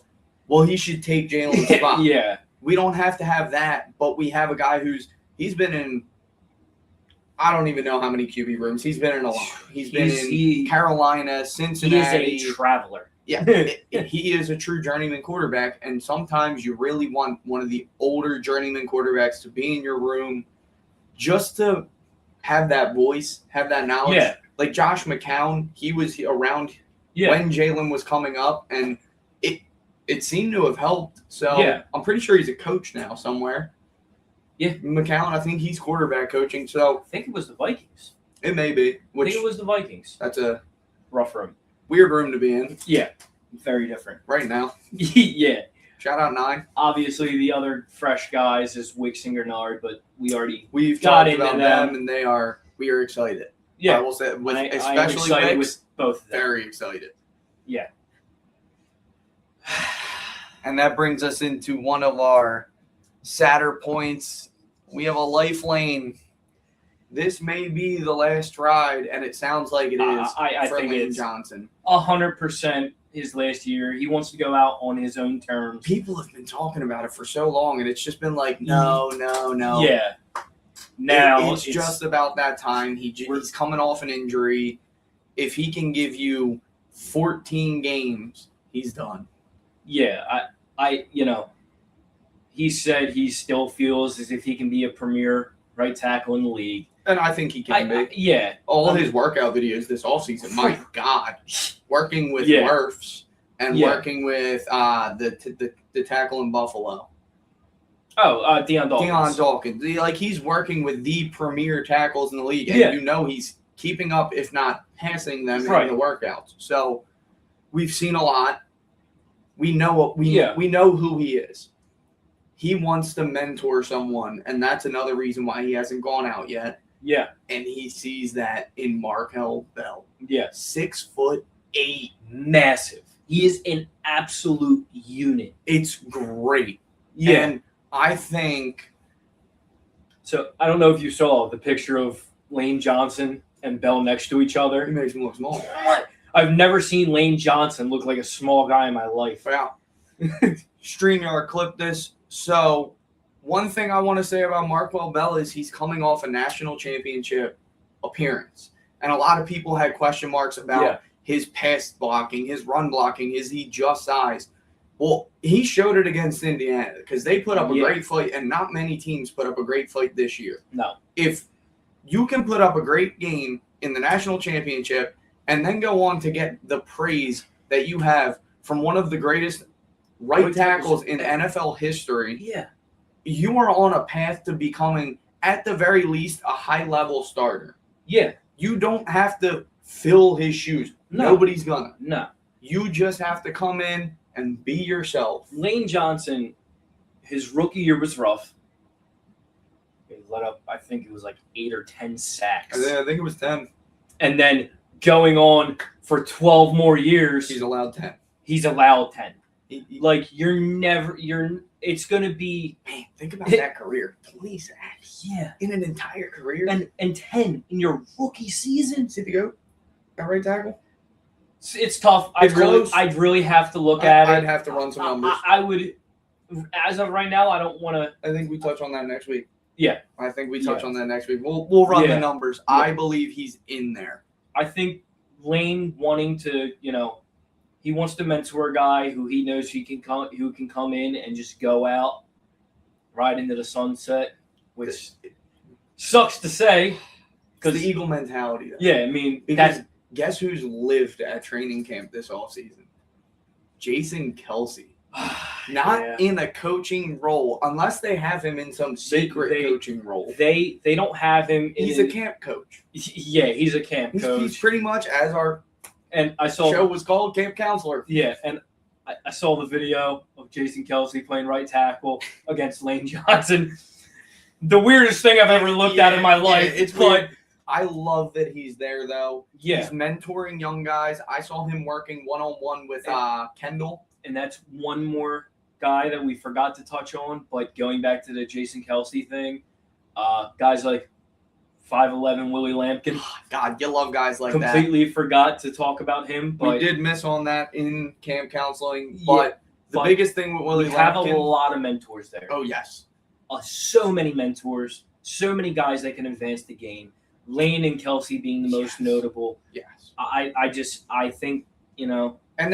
[SPEAKER 1] well, he should take Jalen's spot.
[SPEAKER 2] Yeah.
[SPEAKER 1] We don't have to have that, but we have a guy he's been in, I don't even know how many QB rooms. He's been in a lot. He's been in Carolina, Cincinnati.
[SPEAKER 2] He is a traveler.
[SPEAKER 1] Yeah, he is a true journeyman quarterback, and sometimes you really want one of the older journeyman quarterbacks to be in your room just to have that voice, have that knowledge.
[SPEAKER 2] Yeah.
[SPEAKER 1] Like Josh McCown, he was around when Jalen was coming up, and it seemed to have helped. So I'm pretty sure he's a coach now somewhere.
[SPEAKER 2] Yeah.
[SPEAKER 1] McCown, I think he's quarterback coaching. So
[SPEAKER 2] I think it was the Vikings.
[SPEAKER 1] It may be.
[SPEAKER 2] I think it was the Vikings.
[SPEAKER 1] That's a
[SPEAKER 2] rough room.
[SPEAKER 1] Weird room to be in.
[SPEAKER 2] Yeah. Very different.
[SPEAKER 1] Right now.
[SPEAKER 2] Yeah.
[SPEAKER 1] Shout out 9.
[SPEAKER 2] Obviously, the other fresh guys is Wicks and Grenard, but
[SPEAKER 1] we've got into them, and we are excited.
[SPEAKER 2] Yeah.
[SPEAKER 1] I will say,
[SPEAKER 2] especially Wicks, with both of them.
[SPEAKER 1] Very excited.
[SPEAKER 2] Yeah.
[SPEAKER 1] And that brings us into one of our sadder points. We have a life lane this may be the last ride, and it sounds like it is
[SPEAKER 2] I
[SPEAKER 1] for
[SPEAKER 2] think
[SPEAKER 1] Lane
[SPEAKER 2] it's
[SPEAKER 1] Johnson.
[SPEAKER 2] 100% his last year. He wants to go out on his own terms.
[SPEAKER 1] People have been talking about it for so long, and it's just been like, no.
[SPEAKER 2] Yeah. Now
[SPEAKER 1] it's just about that time. He's coming off an injury. If he can give you 14 games, he's done.
[SPEAKER 2] Yeah, he said he still feels as if he can be a premier right tackle in the league.
[SPEAKER 1] And I think he can be.
[SPEAKER 2] Yeah.
[SPEAKER 1] All his workout videos this offseason, my God. Working with Murphs and working with the tackle in Buffalo.
[SPEAKER 2] Oh, Deion
[SPEAKER 1] Dawkins. Like, he's working with the premier tackles in the league. And he's keeping up, if not passing them in the workouts. So we've seen a lot. We know who he is. He wants to mentor someone, and that's another reason why he hasn't gone out yet.
[SPEAKER 2] Yeah.
[SPEAKER 1] And he sees that in Markel Bell.
[SPEAKER 2] Yeah.
[SPEAKER 1] 6'8".
[SPEAKER 2] Massive. He is an absolute unit.
[SPEAKER 1] It's great.
[SPEAKER 2] Yeah.
[SPEAKER 1] And I think...
[SPEAKER 2] So, I don't know if you saw the picture of Lane Johnson and Bell next to each other.
[SPEAKER 1] He makes him look small.
[SPEAKER 2] What? I've never seen Lane Johnson look like a small guy in my life.
[SPEAKER 1] Yeah. StreamYard clip this. So, one thing I want to say about Markel Bell is he's coming off a national championship appearance. And a lot of people had question marks about his pass blocking, his run blocking. Is he just sized? Well, he showed it against Indiana because they put up a great fight, and not many teams put up a great fight this year.
[SPEAKER 2] No.
[SPEAKER 1] If you can put up a great game in the national championship and then go on to get the praise that you have from one of the greatest right tackles in NFL history, you are on a path to becoming, at the very least, a high-level starter.
[SPEAKER 2] Yeah.
[SPEAKER 1] You don't have to fill his shoes.
[SPEAKER 2] No.
[SPEAKER 1] Nobody's gonna.
[SPEAKER 2] No.
[SPEAKER 1] You just have to come in and be yourself.
[SPEAKER 2] Lane Johnson, his rookie year was rough. He let up, I think it was like 8 or 10 sacks.
[SPEAKER 1] I think it was 10.
[SPEAKER 2] And then going on for 12 more years.
[SPEAKER 1] He's allowed 10.
[SPEAKER 2] He's allowed 10. It's going to be.
[SPEAKER 1] Man, think about that career. 20 sacks.
[SPEAKER 2] Yeah.
[SPEAKER 1] In an entire career.
[SPEAKER 2] And 10 in your rookie season.
[SPEAKER 1] See the goat? At right tackle?
[SPEAKER 2] It's tough. I'd really have to look at it.
[SPEAKER 1] I'd have to run some numbers.
[SPEAKER 2] I would. As of right now, I don't want to.
[SPEAKER 1] I think we touch on that next week.
[SPEAKER 2] Yeah.
[SPEAKER 1] I think we touch on that next week. We'll run the numbers. Yeah. I believe he's in there.
[SPEAKER 2] I think Lane wanting to, he wants to mentor a guy who he knows who can come in and just go out, ride into the sunset, which sucks to say.
[SPEAKER 1] Because the Eagle mentality. Though.
[SPEAKER 2] Yeah, I mean,
[SPEAKER 1] guess who's lived at training camp this offseason? Jason Kelsey. Not in a coaching role, unless they have him in some secret coaching role.
[SPEAKER 2] They don't have him.
[SPEAKER 1] He's a camp coach.
[SPEAKER 2] Yeah, he's a camp coach.
[SPEAKER 1] He's pretty much, as our
[SPEAKER 2] show
[SPEAKER 1] was called, camp counselor.
[SPEAKER 2] Yeah, and I saw the video of Jason Kelsey playing right tackle against Lane Johnson. The weirdest thing I've ever looked at in my life.
[SPEAKER 1] It's weird. I love that he's there, though.
[SPEAKER 2] Yeah.
[SPEAKER 1] He's mentoring young guys. I saw him working one-on-one with Kendall.
[SPEAKER 2] And that's one more guy that we forgot to touch on. But going back to the Jason Kelsey thing, guys like 5'11" Willie Lampkin.
[SPEAKER 1] God, you love guys like that.
[SPEAKER 2] Completely forgot to talk about him. But
[SPEAKER 1] we did miss on that in camp counseling. But the biggest thing with Willie Lampkin.
[SPEAKER 2] We have a lot of mentors there.
[SPEAKER 1] Oh, yes.
[SPEAKER 2] So many mentors. So many guys that can advance the game. Lane and Kelsey being the most notable.
[SPEAKER 1] Yes.
[SPEAKER 2] I think,
[SPEAKER 1] And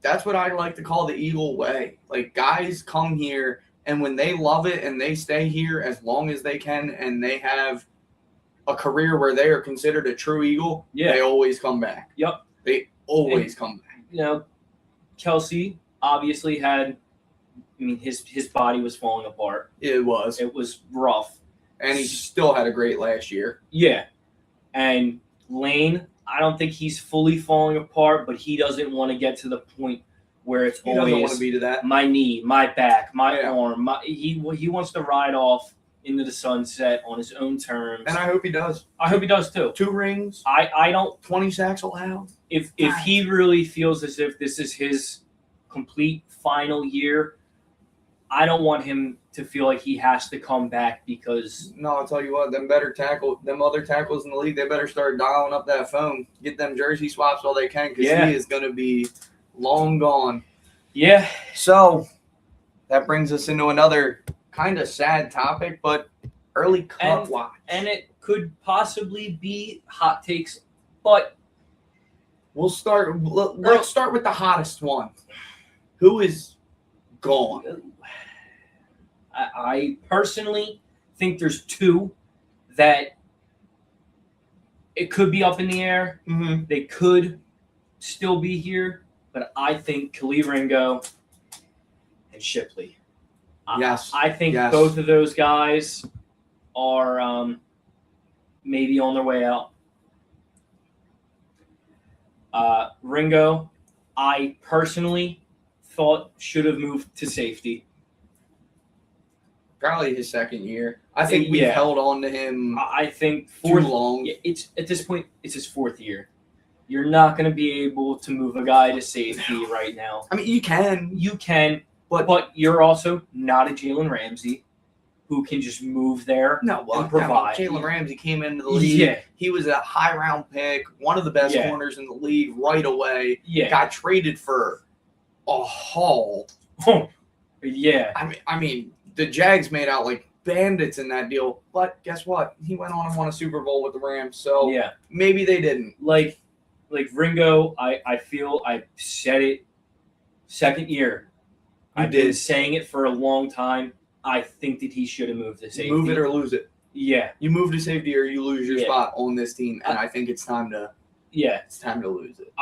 [SPEAKER 1] that's what I like to call the Eagle way. Like, guys come here, and when they love it and they stay here as long as they can, and they have a career where they are considered a true Eagle, they always come back.
[SPEAKER 2] Yep.
[SPEAKER 1] They always come back.
[SPEAKER 2] Kelsey obviously had, his body was falling apart.
[SPEAKER 1] It was
[SPEAKER 2] rough.
[SPEAKER 1] And he still had a great last year.
[SPEAKER 2] Yeah. And Lane, I don't think he's fully falling apart, but he doesn't want to get to the point where it's
[SPEAKER 1] he doesn't want to be to that.
[SPEAKER 2] My knee, my back, my arm. He wants to ride off into the sunset on his own terms.
[SPEAKER 1] And I hope he does.
[SPEAKER 2] I hope he does too.
[SPEAKER 1] 2 rings.
[SPEAKER 2] I don't
[SPEAKER 1] 20 sacks allowed.
[SPEAKER 2] If he really feels as if this is his complete final year, I don't want him to feel like he has to come back because.
[SPEAKER 1] No, I'll tell you what, them other tackles in the league, they better start dialing up that phone, get them jersey swaps while they can, because he is going to be long gone.
[SPEAKER 2] Yeah.
[SPEAKER 1] So that brings us into another kind of sad topic, but early cut watch.
[SPEAKER 2] And it could possibly be hot takes, but
[SPEAKER 1] let's start with the hottest one. Who is gone?
[SPEAKER 2] I personally think there's two that it could be up in the air.
[SPEAKER 1] Mm-hmm.
[SPEAKER 2] They could still be here, but I think Ringo and Shipley.
[SPEAKER 1] Yes.
[SPEAKER 2] I think both of those guys are maybe on their way out. Ringo, I personally thought should have moved to safety.
[SPEAKER 1] Probably his second year. I think we held on to him.
[SPEAKER 2] I think
[SPEAKER 1] too long.
[SPEAKER 2] Yeah, it's at this point it's his fourth year. You're not going to be able to move a guy to safety right now.
[SPEAKER 1] I mean, you can,
[SPEAKER 2] but you're also not a Jalen Ramsey who can just move there and provide.
[SPEAKER 1] Jalen Ramsey came into the league. Yeah. He was a high round pick, one of the best corners in the league right away.
[SPEAKER 2] Yeah.
[SPEAKER 1] Got traded for a haul.
[SPEAKER 2] Yeah.
[SPEAKER 1] I mean, the Jags made out like bandits in that deal, but guess what? He went on and won a Super Bowl with the Rams, so maybe they didn't.
[SPEAKER 2] Like Ringo, I feel I said it second year. I've been saying it for a long time. I think that he should have moved to safety.
[SPEAKER 1] Move it or lose it.
[SPEAKER 2] Yeah.
[SPEAKER 1] You move to safety or you lose your spot on this team, and I think it's time to it's time to lose it.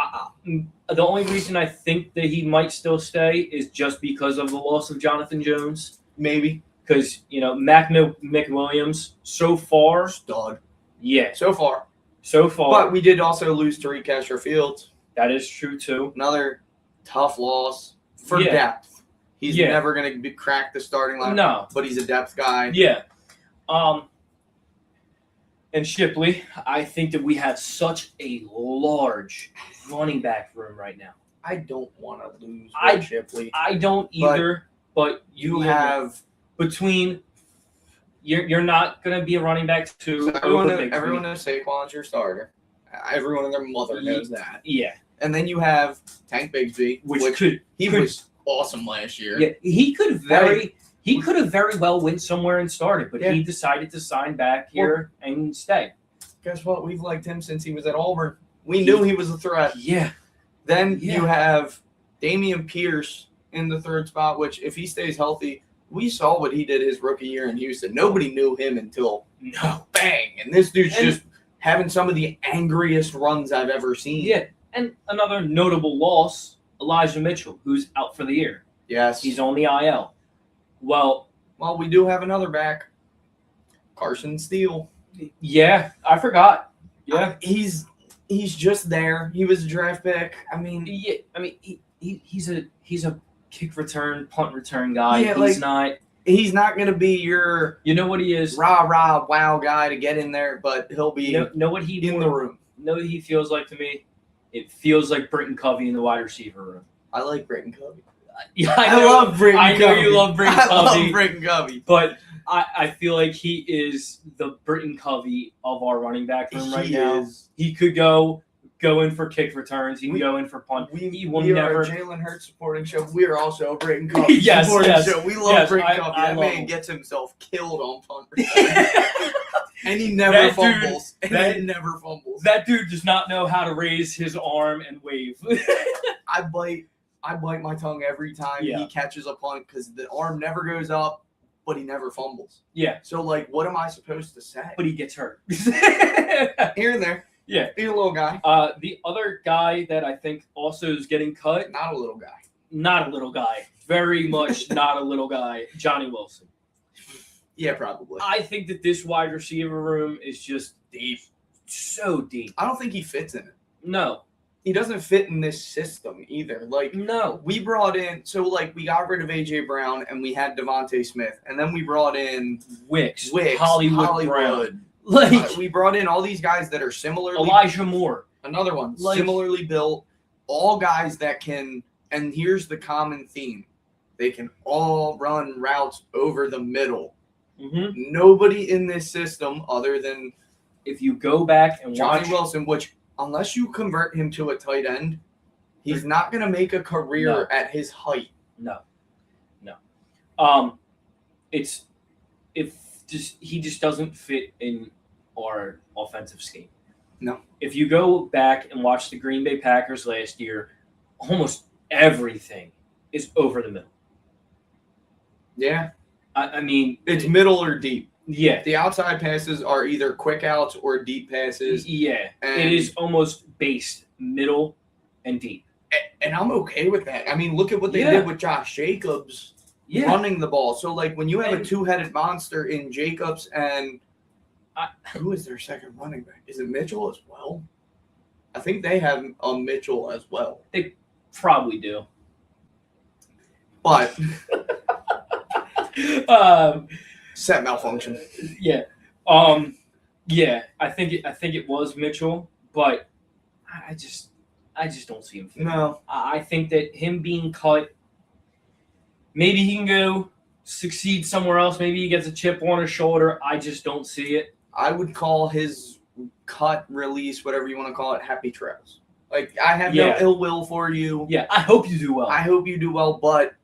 [SPEAKER 2] The only reason I think that he might still stay is just because of the loss of Jonathan Jones.
[SPEAKER 1] Maybe.
[SPEAKER 2] Because, Mac McWilliams, so far.
[SPEAKER 1] Stud.
[SPEAKER 2] Yeah.
[SPEAKER 1] So far.
[SPEAKER 2] But
[SPEAKER 1] we did also lose Tariq Castro-Fields.
[SPEAKER 2] That is true, too.
[SPEAKER 1] Another tough loss for depth. He's never going to crack the starting line.
[SPEAKER 2] No.
[SPEAKER 1] But he's a depth guy.
[SPEAKER 2] Yeah. And Shipley, I think that we have such a large running back room right now.
[SPEAKER 1] I don't want to lose Shipley.
[SPEAKER 2] I don't either. But
[SPEAKER 1] you have
[SPEAKER 2] between you're not going to be a running back too.
[SPEAKER 1] So everyone knows Saquon's your starter. Everyone and their mother knows that.
[SPEAKER 2] Yeah.
[SPEAKER 1] And then you have Tank Bigsby, which was awesome last year.
[SPEAKER 2] Yeah, he could have very well went somewhere and started, but he decided to sign back here and stay.
[SPEAKER 1] Guess what? We've liked him since he was at Auburn. We knew he was a threat.
[SPEAKER 2] Yeah.
[SPEAKER 1] Then you have Dameon Pierce in the third spot, which if he stays healthy, we saw what he did his rookie year in Houston. Nobody knew him until bang. And this dude's just having some of the angriest runs I've ever seen.
[SPEAKER 2] Yeah. And another notable loss, Elijah Mitchell, who's out for the year.
[SPEAKER 1] Yes.
[SPEAKER 2] He's on the IL. Well,
[SPEAKER 1] we do have another back. Carson Steele.
[SPEAKER 2] Yeah, I forgot. Yeah.
[SPEAKER 1] He's just there. He was a draft pick.
[SPEAKER 2] He's a kick return, punt return guy.
[SPEAKER 1] Yeah, he's not going to be your
[SPEAKER 2] what he is?
[SPEAKER 1] Rah wow guy to get in there, but he'll be
[SPEAKER 2] know what he
[SPEAKER 1] in the room.
[SPEAKER 2] Know what he feels like to me? It feels like Britton Covey in the wide receiver room.
[SPEAKER 1] I like Britton Covey.
[SPEAKER 2] Yeah, I love Britton Covey. I know you love Britton Covey.
[SPEAKER 1] I love Britton Covey.
[SPEAKER 2] But I feel like he is the Britton Covey of our running back room right now. He could go in for kick returns. He can go in for punt.
[SPEAKER 1] We are a Jalen Hurts supporting show. We are also a Britton Covey supporting show. We love Britton Covey. That man gets himself killed on punt returns. And he never fumbles. That
[SPEAKER 2] dude does not know how to raise his arm and wave.
[SPEAKER 1] I bite my tongue every time he catches a punt because the arm never goes up, but he never fumbles.
[SPEAKER 2] Yeah.
[SPEAKER 1] So, what am I supposed to say?
[SPEAKER 2] But he gets hurt.
[SPEAKER 1] Here and there.
[SPEAKER 2] Yeah.
[SPEAKER 1] He's a little guy.
[SPEAKER 2] The other guy that I think also is getting cut.
[SPEAKER 1] Not a little guy.
[SPEAKER 2] Not a little guy. Very much not a little guy. Johnny Wilson.
[SPEAKER 1] Yeah, probably.
[SPEAKER 2] I think that this wide receiver room is just deep. So deep.
[SPEAKER 1] I don't think he fits in it.
[SPEAKER 2] No.
[SPEAKER 1] He doesn't fit in this system either.
[SPEAKER 2] No.
[SPEAKER 1] We brought in, we got rid of A.J. Brown and we had Devontae Smith. And then we brought in
[SPEAKER 2] Wicks.
[SPEAKER 1] Hollywood Brown. We brought in all these guys that are similarly.
[SPEAKER 2] Elijah Moore.
[SPEAKER 1] Another one. Similarly built. All guys that can, and here's the common theme. they can all run routes over the middle.
[SPEAKER 2] Mm-hmm.
[SPEAKER 1] Nobody in this system other than
[SPEAKER 2] if you go back and
[SPEAKER 1] Johnny
[SPEAKER 2] watch
[SPEAKER 1] Wilson, which unless you convert him to a tight end, he's not going to make a career at his height.
[SPEAKER 2] No. He just doesn't fit in our offensive scheme.
[SPEAKER 1] No.
[SPEAKER 2] If you go back and watch the Green Bay Packers last year, almost everything is over the middle.
[SPEAKER 1] Yeah.
[SPEAKER 2] I mean,
[SPEAKER 1] it's middle or deep.
[SPEAKER 2] Yeah.
[SPEAKER 1] The outside passes are either quick outs or deep passes.
[SPEAKER 2] Yeah.
[SPEAKER 1] And
[SPEAKER 2] it is almost based middle and deep.
[SPEAKER 1] And I'm okay with that. I mean, look at what they did with Josh Jacobs running the ball. So, like, when you have a two-headed monster in Jacobs and who is their second running back? Is it Mitchell as well? I think they have a Mitchell as well.
[SPEAKER 2] They probably do.
[SPEAKER 1] But set malfunction.
[SPEAKER 2] Yeah. Yeah, I think it was Mitchell, but I just don't see him.
[SPEAKER 1] No.
[SPEAKER 2] I think that him being cut, maybe he can go succeed somewhere else. Maybe he gets a chip on his shoulder. I just don't see it.
[SPEAKER 1] I would call his cut, release, whatever you want to call it, happy trails. Like, I have no ill will for you.
[SPEAKER 2] Yeah, I hope you do well.
[SPEAKER 1] I hope you do well, but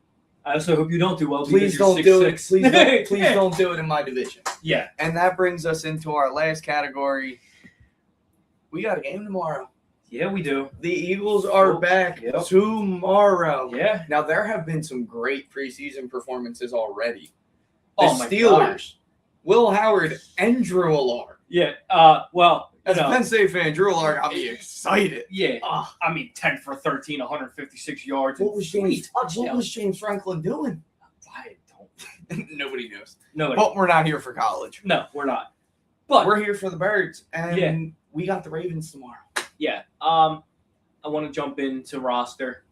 [SPEAKER 2] I also hope you don't do well.
[SPEAKER 1] Please don't do it. Please don't do it in my division.
[SPEAKER 2] Yeah.
[SPEAKER 1] And that brings us into our last category. We got a game tomorrow.
[SPEAKER 2] Yeah, we do.
[SPEAKER 1] The Eagles are back tomorrow.
[SPEAKER 2] Yeah.
[SPEAKER 1] Now, there have been some great preseason performances already.
[SPEAKER 2] The
[SPEAKER 1] Steelers, Will Howard, and Drew Allard.
[SPEAKER 2] Yeah. Well,
[SPEAKER 1] as a Penn State fan, Drew Allard got me excited.
[SPEAKER 2] Yeah. I mean, 10 for 13, 156 yards.
[SPEAKER 1] What was James Franklin doing?
[SPEAKER 2] I don't.
[SPEAKER 1] Nobody knows.
[SPEAKER 2] Nobody.
[SPEAKER 1] But we're not here for college.
[SPEAKER 2] No, we're not. But
[SPEAKER 1] we're here for the Birds, and we got the Ravens tomorrow.
[SPEAKER 2] Yeah. I want to jump into roster.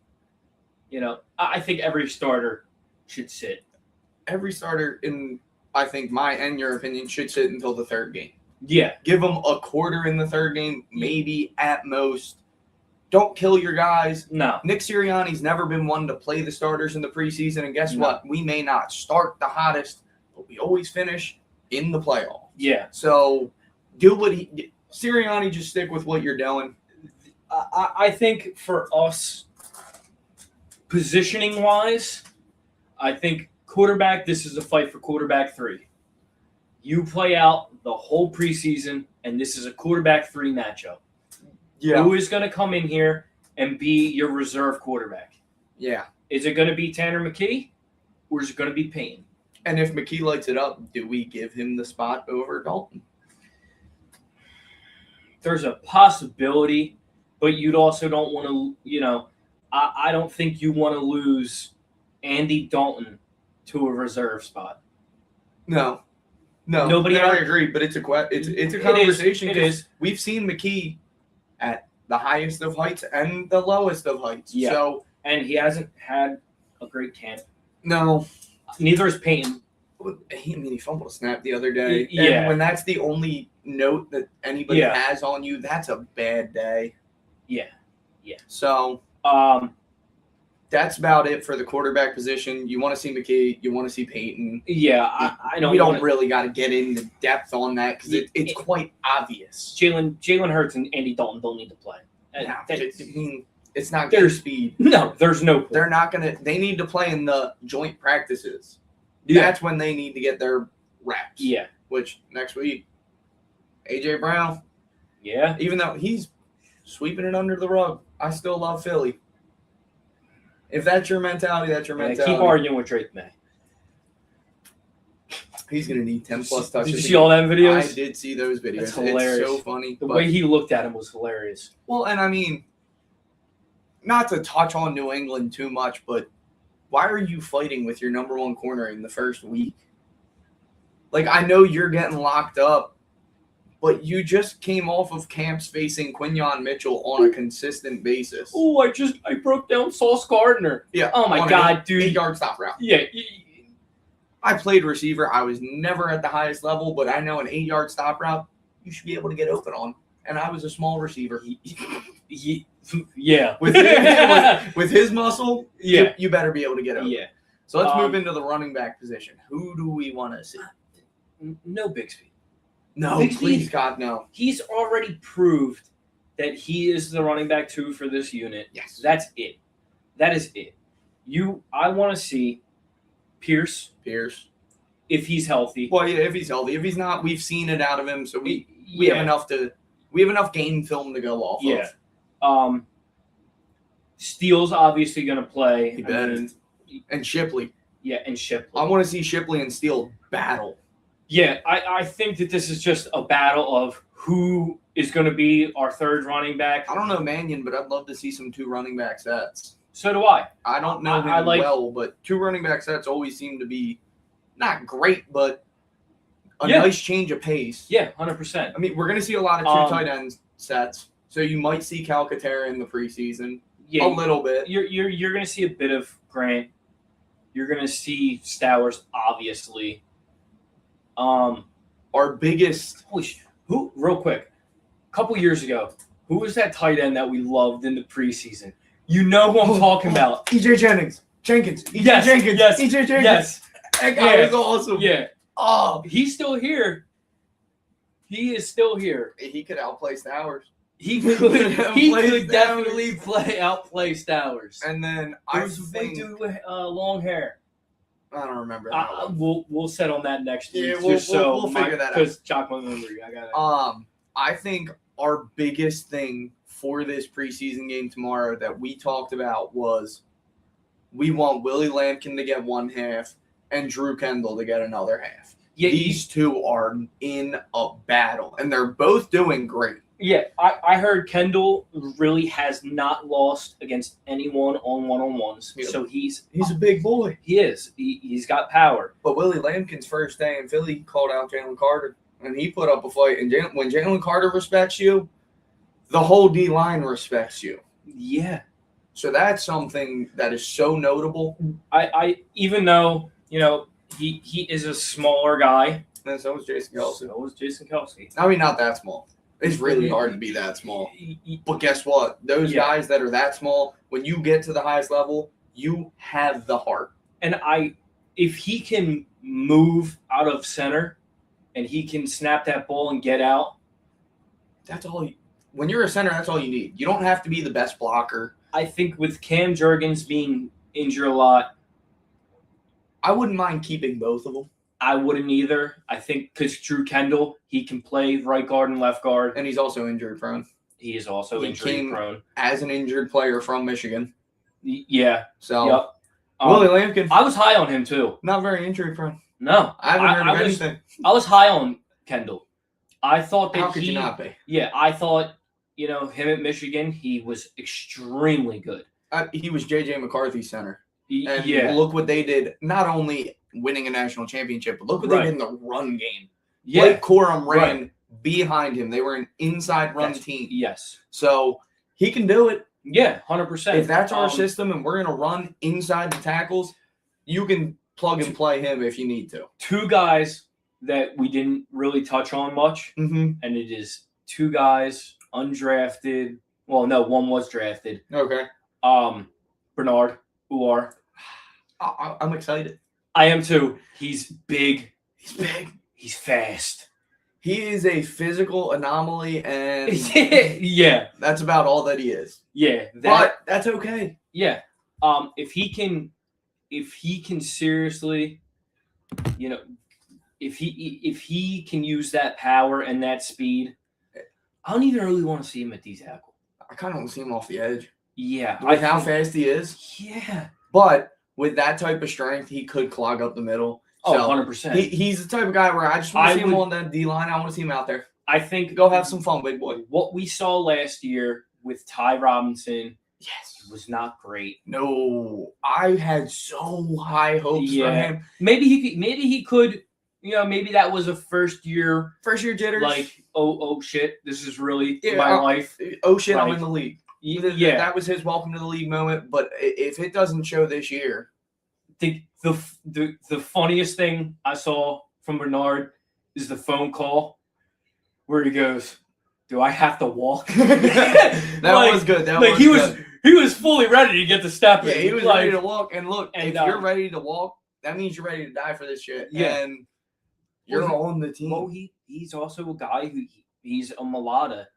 [SPEAKER 2] I think every starter should sit.
[SPEAKER 1] Every starter, in I think my and your opinion, should sit until the third game.
[SPEAKER 2] Yeah.
[SPEAKER 1] Give them a quarter in the third game, maybe at most. Don't kill your guys.
[SPEAKER 2] No.
[SPEAKER 1] Nick Sirianni's never been one to play the starters in the preseason, and guess what? We may not start the hottest, but we always finish in the playoffs.
[SPEAKER 2] Yeah.
[SPEAKER 1] So do what Sirianni, just stick with what you're doing.
[SPEAKER 2] I think for us, positioning-wise, I think quarterback, this is a fight for quarterback 3. You play out the whole preseason, and this is a quarterback 3 matchup.
[SPEAKER 1] Yeah.
[SPEAKER 2] Who is going to come in here and be your reserve quarterback?
[SPEAKER 1] Yeah.
[SPEAKER 2] Is it going to be Tanner McKee, or is it going to be Payne?
[SPEAKER 1] And if McKee lights it up, do we give him the spot over Dalton?
[SPEAKER 2] There's a possibility, but you'd also don't want to, I don't think you want to lose Andy Dalton to a reserve spot.
[SPEAKER 1] No.
[SPEAKER 2] Nobody
[SPEAKER 1] I agree, but it's a conversation.
[SPEAKER 2] It is.
[SPEAKER 1] We've seen McKee at the highest of heights and the lowest of heights.
[SPEAKER 2] Yeah.
[SPEAKER 1] So,
[SPEAKER 2] and he hasn't had a great camp.
[SPEAKER 1] No.
[SPEAKER 2] Neither is Payton.
[SPEAKER 1] He fumbled a snap the other day.
[SPEAKER 2] Yeah.
[SPEAKER 1] And when that's the only note that anybody has on you, that's a bad day.
[SPEAKER 2] Yeah.
[SPEAKER 1] So, that's about it for the quarterback position. You want to see McKee. You want to see Payton.
[SPEAKER 2] Yeah, I know.
[SPEAKER 1] We don't really got to get into depth on that because it's quite obvious.
[SPEAKER 2] Jalen Hurts and Andy Dalton don't need to play.
[SPEAKER 1] It's not their speed.
[SPEAKER 2] No, there's no point.
[SPEAKER 1] They're not going to – they need to play in the joint practices.
[SPEAKER 2] Yeah.
[SPEAKER 1] That's when they need to get their reps.
[SPEAKER 2] Yeah.
[SPEAKER 1] Which, next week, A.J. Brown.
[SPEAKER 2] Yeah.
[SPEAKER 1] Even though he's sweeping it under the rug, I still love Philly. If that's your mentality, that's your mentality.
[SPEAKER 2] Keep arguing with Drake May.
[SPEAKER 1] He's going to need 10-plus touches.
[SPEAKER 2] Did you see all them videos?
[SPEAKER 1] I did see those videos.
[SPEAKER 2] That's hilarious.
[SPEAKER 1] It's so funny.
[SPEAKER 2] The way he looked at him was hilarious.
[SPEAKER 1] Well, and I mean, not to touch on New England too much, but why are you fighting with your number one corner in the first week? Like, I know you're getting locked up, but you just came off of camps facing Quinyon Mitchell on a consistent basis.
[SPEAKER 2] Oh, I broke down Sauce Gardner.
[SPEAKER 1] Yeah.
[SPEAKER 2] Oh, my God, dude.
[SPEAKER 1] 8-yard stop route.
[SPEAKER 2] Yeah.
[SPEAKER 1] I played receiver. I was never at the highest level, but I know an 8-yard stop route you should be able to get open on. And I was a small receiver.
[SPEAKER 2] Yeah.
[SPEAKER 1] With his muscle,
[SPEAKER 2] yeah,
[SPEAKER 1] you better be able to get open.
[SPEAKER 2] Yeah.
[SPEAKER 1] So let's move into the running back position. Who do we want to see?
[SPEAKER 2] No Bixby.
[SPEAKER 1] No,
[SPEAKER 2] Bixby,
[SPEAKER 1] please, God, no.
[SPEAKER 2] He's already proved that he is the running back 2 for this unit.
[SPEAKER 1] Yes.
[SPEAKER 2] That's it. That is it. I want to see Pierce. If he's healthy.
[SPEAKER 1] Well, yeah, if he's healthy. If he's not, we've seen it out of him, so we have enough game film to go off of.
[SPEAKER 2] Steele's obviously going to play.
[SPEAKER 1] He better. And Shipley.
[SPEAKER 2] Yeah, and Shipley.
[SPEAKER 1] I want to see Shipley and Steele battle.
[SPEAKER 2] Yeah, I think that this is just a battle of who is going to be our third running back.
[SPEAKER 1] I don't know Mannion, but I'd love to see some 2 running back sets.
[SPEAKER 2] So do I.
[SPEAKER 1] I don't know him well, but 2 running back sets always seem to be not great, but a nice change of pace.
[SPEAKER 2] Yeah, 100%.
[SPEAKER 1] I mean, we're going to see a lot of 2 tight end sets, so you might see Calcaterra in the preseason a little bit.
[SPEAKER 2] You're going to see a bit of Grant. You're going to see Stowers, obviously.
[SPEAKER 1] Our biggest
[SPEAKER 2] real quick, a couple years ago, who was that tight end that we loved in the preseason? You know who I'm talking about.
[SPEAKER 1] EJ Jenkins. Jenkins.
[SPEAKER 2] Yes.
[SPEAKER 1] EJ Jenkins.
[SPEAKER 2] Yes.
[SPEAKER 1] That guy was awesome.
[SPEAKER 2] Yeah.
[SPEAKER 1] Oh,
[SPEAKER 2] he's still here. He is still here.
[SPEAKER 1] He could outplay Stowers.
[SPEAKER 2] He could definitely outplay Stowers.
[SPEAKER 1] And then
[SPEAKER 2] there was a big dude with long hair.
[SPEAKER 1] I don't remember that.
[SPEAKER 2] We'll set on that next week.
[SPEAKER 1] Yeah, we'll figure that out.
[SPEAKER 2] Because Jock my memory, I got it.
[SPEAKER 1] I think our biggest thing for this preseason game tomorrow that we talked about was we want Willie Lampkin to get 1 half and Drew Kendall to get another half. Yeah, these 2 are in a battle, and they're both doing great.
[SPEAKER 2] Yeah, I heard Kendall really has not lost against anyone on one-on-ones. Yeah. So he's
[SPEAKER 1] a big boy.
[SPEAKER 2] He is. He's got power.
[SPEAKER 1] But Willie Lampkin's first day in Philly called out Jalen Carter, and he put up a fight. And when Jalen Carter respects you, the whole D-line respects you.
[SPEAKER 2] Yeah.
[SPEAKER 1] So that's something that is so notable.
[SPEAKER 2] I even though, he is a smaller guy.
[SPEAKER 1] And so was Jason Kelce. I mean, not that small. It's really hard to be that small. But guess what? Those guys that are that small, when you get to the highest level, you have the heart.
[SPEAKER 2] And if he can move out of center and he can snap that ball and get out.
[SPEAKER 1] That's all. When you're a center, that's all you need. You don't have to be the best blocker.
[SPEAKER 2] I think with Cam Jurgens being injured a lot,
[SPEAKER 1] I wouldn't mind keeping both of them.
[SPEAKER 2] I wouldn't either. I think because Drew Kendall, he can play right guard and left guard.
[SPEAKER 1] And he's also injury prone.
[SPEAKER 2] He is also injury prone.
[SPEAKER 1] As an injured player from Michigan.
[SPEAKER 2] Yeah.
[SPEAKER 1] So, Willie Lampkin.
[SPEAKER 2] I was high on him too.
[SPEAKER 1] Not very injury prone.
[SPEAKER 2] No.
[SPEAKER 1] I haven't heard of anything.
[SPEAKER 2] I was high on Kendall. I thought that
[SPEAKER 1] How could you not be?
[SPEAKER 2] Yeah, I thought, him at Michigan, he was extremely good.
[SPEAKER 1] He was J.J. McCarthy's center. And look what they did, not only winning a national championship, but look what they did in the run game. Yeah. Blake Corum ran behind him. They were an inside run team.
[SPEAKER 2] Yes.
[SPEAKER 1] So he can do it.
[SPEAKER 2] Yeah, 100%.
[SPEAKER 1] If that's our system and we're going to run inside the tackles, you can plug and play him if you need to.
[SPEAKER 2] 2 guys that we didn't really touch on much, and it is 2 guys undrafted. Well, no, one was drafted.
[SPEAKER 1] Okay.
[SPEAKER 2] Bernard Uar.
[SPEAKER 1] I'm excited.
[SPEAKER 2] I am too. He's big.
[SPEAKER 1] He's big.
[SPEAKER 2] He's fast.
[SPEAKER 1] He is a physical anomaly, and that's about all that he is.
[SPEAKER 2] Yeah,
[SPEAKER 1] but that's okay.
[SPEAKER 2] Yeah. If he can seriously, if he can use that power and that speed, I don't even really want to see him at D-tackle.
[SPEAKER 1] I kind of want to see him off the edge.
[SPEAKER 2] Yeah.
[SPEAKER 1] With how fast he is.
[SPEAKER 2] Yeah.
[SPEAKER 1] But with that type of strength, he could clog up the middle.
[SPEAKER 2] So 100%.
[SPEAKER 1] He's the type of guy where I just want to see him on that D-line. I want to see him out there.
[SPEAKER 2] I think
[SPEAKER 1] go have some fun, big boy.
[SPEAKER 2] What we saw last year with Ty Robinson was not great.
[SPEAKER 1] No. I had so high hopes for him.
[SPEAKER 2] Maybe he could, maybe that was a first year
[SPEAKER 1] jitters.
[SPEAKER 2] Like, oh shit, this is really my life.
[SPEAKER 1] Oh shit, I'm in the league. Yeah, that was his welcome to the league moment. But if it doesn't show this year,
[SPEAKER 2] the funniest thing I saw from Bernard is the phone call where he goes, "Do I have to walk?"
[SPEAKER 1] That was good.
[SPEAKER 2] he was fully ready to get the step in.
[SPEAKER 1] Yeah, he was
[SPEAKER 2] like,
[SPEAKER 1] ready to walk. And look,
[SPEAKER 2] and,
[SPEAKER 1] if you're ready to walk, that means you're ready to die for this shit.
[SPEAKER 2] Yeah.
[SPEAKER 1] And you're on the team.
[SPEAKER 2] Well, he's also a guy who he's a mulata.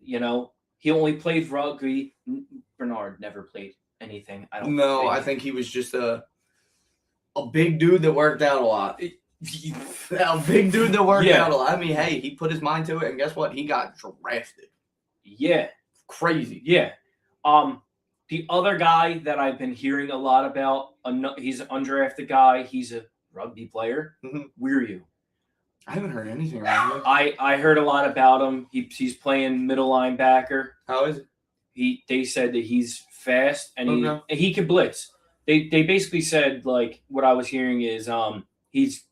[SPEAKER 2] You know, he only played rugby. Bernard never played anything.
[SPEAKER 1] I think he was just a big dude that worked out a lot. A big dude that worked out a lot. I mean, hey, he put his mind to it, and guess what? He got drafted.
[SPEAKER 2] Yeah.
[SPEAKER 1] Crazy.
[SPEAKER 2] Yeah. The other guy that I've been hearing a lot about, he's an undrafted guy. He's a rugby player.
[SPEAKER 1] Mm-hmm.
[SPEAKER 2] Wiryu.
[SPEAKER 1] I haven't heard anything around here.
[SPEAKER 2] I heard a lot about him. He's playing middle linebacker.
[SPEAKER 1] How is it?
[SPEAKER 2] They said that he's fast and he can blitz. They basically said, like, what I was hearing is he's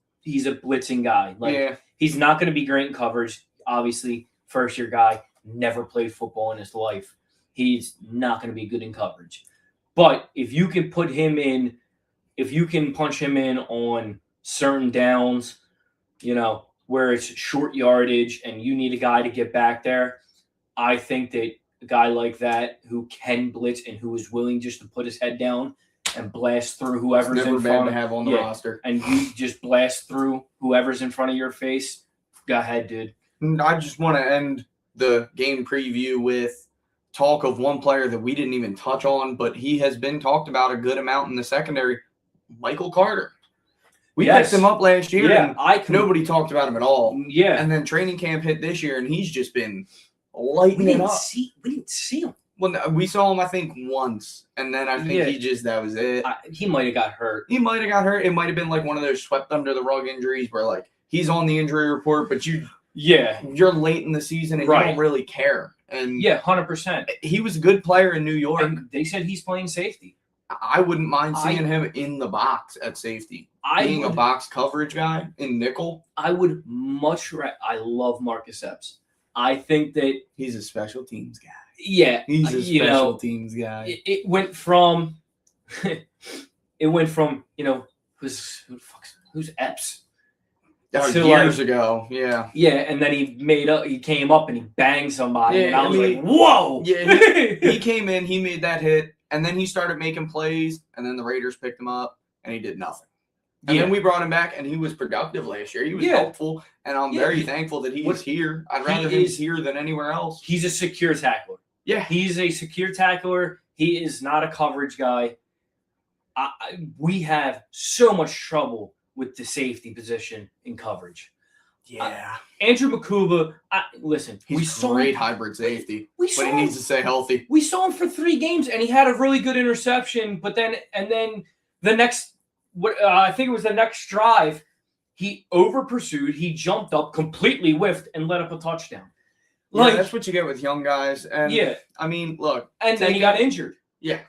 [SPEAKER 2] a blitzing guy. Like, he's not going to be great in coverage. Obviously, first year guy, never played football in his life. He's not going to be good in coverage. But if you can put him in, if you can punch him in on certain downs, you know, where it's short yardage and you need a guy to get back there, I think that a guy like that who can blitz and who is willing just to put his head down and blast through whoever's in front
[SPEAKER 1] to have on the roster.
[SPEAKER 2] And you just blast through whoever's in front of your face. Go ahead, dude.
[SPEAKER 1] I just want to end the game preview with talk of one player that we didn't even touch on, but he has been talked about a good amount in the secondary, Michael Carter. We picked him up last year, and nobody talked about him at all.
[SPEAKER 2] Yeah.
[SPEAKER 1] And then training camp hit this year, and he's just been lighting it up.
[SPEAKER 2] We didn't see him.
[SPEAKER 1] Well, we saw him, I think, once, and then I think that was it.
[SPEAKER 2] He might have got hurt.
[SPEAKER 1] He might have got hurt. It might have been like one of those swept under the rug injuries where, like, he's on the injury report, but you're late in the season and you don't really care. And
[SPEAKER 2] 100%.
[SPEAKER 1] He was a good player in New York. And
[SPEAKER 2] they said he's playing safety.
[SPEAKER 1] I wouldn't mind seeing him in the box at safety. Being a box coverage guy in nickel.
[SPEAKER 2] I would much rather. I love Marcus Epps. I think that
[SPEAKER 1] he's a special teams guy.
[SPEAKER 2] Yeah,
[SPEAKER 1] he's a special teams guy.
[SPEAKER 2] It went from, who's Epps?
[SPEAKER 1] Years ago, yeah.
[SPEAKER 2] Yeah, and then he came up and he banged somebody, and I was like, whoa!
[SPEAKER 1] Yeah, he came in, he made that hit, and then he started making plays, and then the Raiders picked him up, and he did nothing. And then we brought him back, and he was productive last year. He was helpful, and I'm very thankful that he was here. I'd rather him here than anywhere else.
[SPEAKER 2] He's a secure tackler.
[SPEAKER 1] Yeah.
[SPEAKER 2] He's a secure tackler. He is not a coverage guy. We have so much trouble with the safety position in coverage.
[SPEAKER 1] Yeah.
[SPEAKER 2] Andrew Makuba, listen.
[SPEAKER 1] He's a great hybrid safety, but he needs to stay healthy.
[SPEAKER 2] We saw him for 3 games, and he had a really good interception, but then the next – I think it was the next drive, he over-pursued, he jumped up, completely whiffed, and let up a touchdown.
[SPEAKER 1] That's what you get with young guys. And I mean, look.
[SPEAKER 2] And then he got injured.
[SPEAKER 1] Yeah.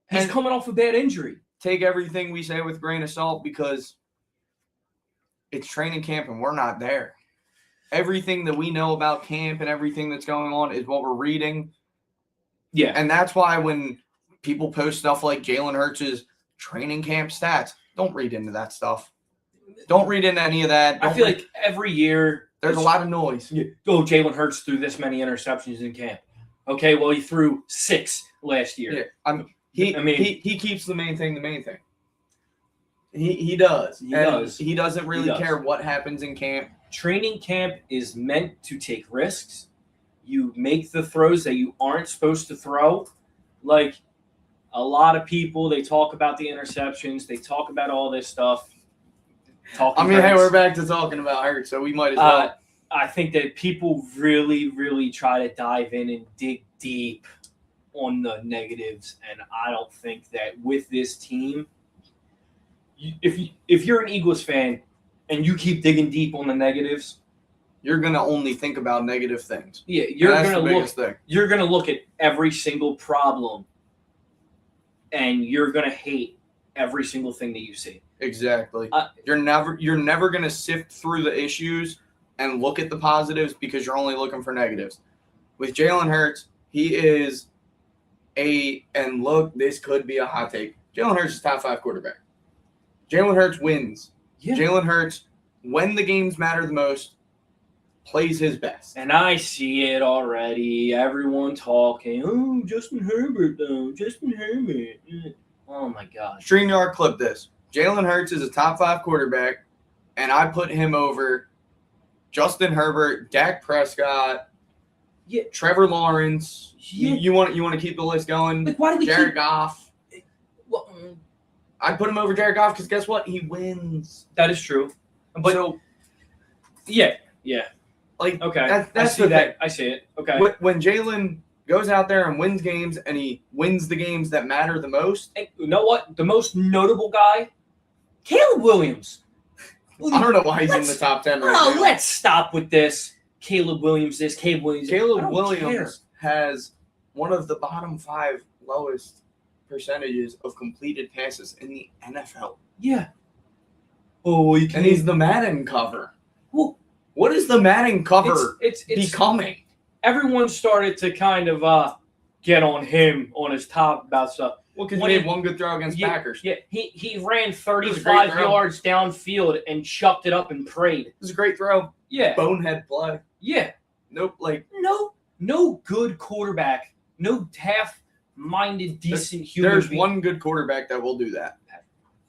[SPEAKER 2] He's coming off a bad injury.
[SPEAKER 1] Take everything we say with a grain of salt because it's training camp and we're not there. Everything that we know about camp and everything that's going on is what we're reading.
[SPEAKER 2] Yeah.
[SPEAKER 1] And that's why when people post stuff like Jalen Hurts' training camp stats, don't read into that stuff. Don't read into any of that.
[SPEAKER 2] I feel like every year
[SPEAKER 1] there's a lot of noise.
[SPEAKER 2] Jalen Hurts threw this many interceptions in camp. Okay, well, he threw 6 last year.
[SPEAKER 1] Yeah, he keeps the main thing the main thing. He does. He doesn't really care what happens in camp.
[SPEAKER 2] Training camp is meant to take risks. You make the throws that you aren't supposed to throw. Like, a lot of people, they talk about the interceptions. They talk about all this stuff.
[SPEAKER 1] Hey, we're back to talking about Hurts, so we might as well.
[SPEAKER 2] I think that people really, really try to dive in and dig deep on the negatives, and I don't think that with this team, if you're an Eagles fan and you keep digging deep on the negatives,
[SPEAKER 1] you're going to only think about negative things.
[SPEAKER 2] Yeah, you're going to look at every single problem, and you're going to hate every single thing that you see.
[SPEAKER 1] Exactly. You're never going to sift through the issues and look at the positives because you're only looking for negatives. With Jalen Hurts, he is and look, this could be a hot take. Jalen Hurts is top 5 quarterback. Jalen Hurts wins. Yeah. Jalen Hurts, when the games matter the most, plays his best.
[SPEAKER 2] And I see it already. Everyone talking. Oh, Justin Herbert, though. Justin Herbert. Oh, my God.
[SPEAKER 1] StreamYard clip this. Jalen Hurts is a top 5 quarterback, and I put him over Justin Herbert, Dak Prescott, Trevor Lawrence.
[SPEAKER 2] Yeah.
[SPEAKER 1] You want to keep the list going?
[SPEAKER 2] Like, why do we
[SPEAKER 1] Jared Goff.
[SPEAKER 2] Well,
[SPEAKER 1] I put him over Jared Goff because guess what? He wins.
[SPEAKER 2] that is true. But
[SPEAKER 1] so,
[SPEAKER 2] yeah.
[SPEAKER 1] Like,
[SPEAKER 2] Okay.
[SPEAKER 1] that's
[SPEAKER 2] I see
[SPEAKER 1] the
[SPEAKER 2] that.
[SPEAKER 1] thing.
[SPEAKER 2] I see it. Okay.
[SPEAKER 1] When Jalen goes out there and wins games, and he wins the games that matter the most.
[SPEAKER 2] And you know what? The most notable guy, Caleb Williams.
[SPEAKER 1] I don't know why he's in the top 10 right now.
[SPEAKER 2] Let's stop with this. Caleb Williams this, Caleb Williams that. I
[SPEAKER 1] Caleb
[SPEAKER 2] don't
[SPEAKER 1] Williams
[SPEAKER 2] care.
[SPEAKER 1] has one of the bottom 5 lowest percentages of completed passes in the NFL.
[SPEAKER 2] Yeah. Oh, you can.
[SPEAKER 1] And he's the Madden cover.
[SPEAKER 2] Well,
[SPEAKER 1] what is the Madden cover
[SPEAKER 2] it's
[SPEAKER 1] becoming?
[SPEAKER 2] Everyone started to kind of get on him on his top about stuff.
[SPEAKER 1] Well, because he
[SPEAKER 2] When
[SPEAKER 1] made
[SPEAKER 2] he-
[SPEAKER 1] one good throw against Packers.
[SPEAKER 2] Yeah, he ran
[SPEAKER 1] was a
[SPEAKER 2] 35
[SPEAKER 1] great throw.
[SPEAKER 2] yards downfield and chucked it up and prayed.
[SPEAKER 1] It was a great throw.
[SPEAKER 2] Yeah.
[SPEAKER 1] Bonehead play.
[SPEAKER 2] Yeah.
[SPEAKER 1] Nope. Like,
[SPEAKER 2] No good quarterback. No half-minded, decent human
[SPEAKER 1] there's
[SPEAKER 2] being.
[SPEAKER 1] one good quarterback that will do that.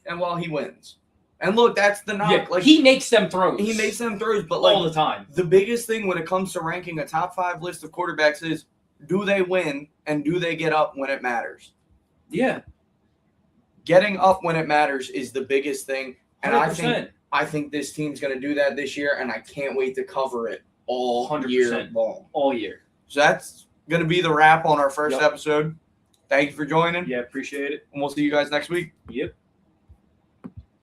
[SPEAKER 1] And while he wins. And look, that's the knock.
[SPEAKER 2] Yeah,
[SPEAKER 1] Like,
[SPEAKER 2] he makes them throws.
[SPEAKER 1] he makes them throws, but
[SPEAKER 2] all
[SPEAKER 1] like
[SPEAKER 2] the time.
[SPEAKER 1] the biggest thing when it comes to ranking a top 5 list of quarterbacks is, do they win and do they get up when it matters?
[SPEAKER 2] Yeah.
[SPEAKER 1] Getting up when it matters is the biggest thing. And
[SPEAKER 2] 100%.
[SPEAKER 1] I think this team's going to do that this year, and I can't wait to cover it all
[SPEAKER 2] 100%.
[SPEAKER 1] year long.
[SPEAKER 2] All year.
[SPEAKER 1] So that's going to be the wrap on our first
[SPEAKER 2] Yep.
[SPEAKER 1] episode. Thank you for joining,
[SPEAKER 2] Yeah, appreciate it.
[SPEAKER 1] and we'll see you guys next week.
[SPEAKER 2] Yep.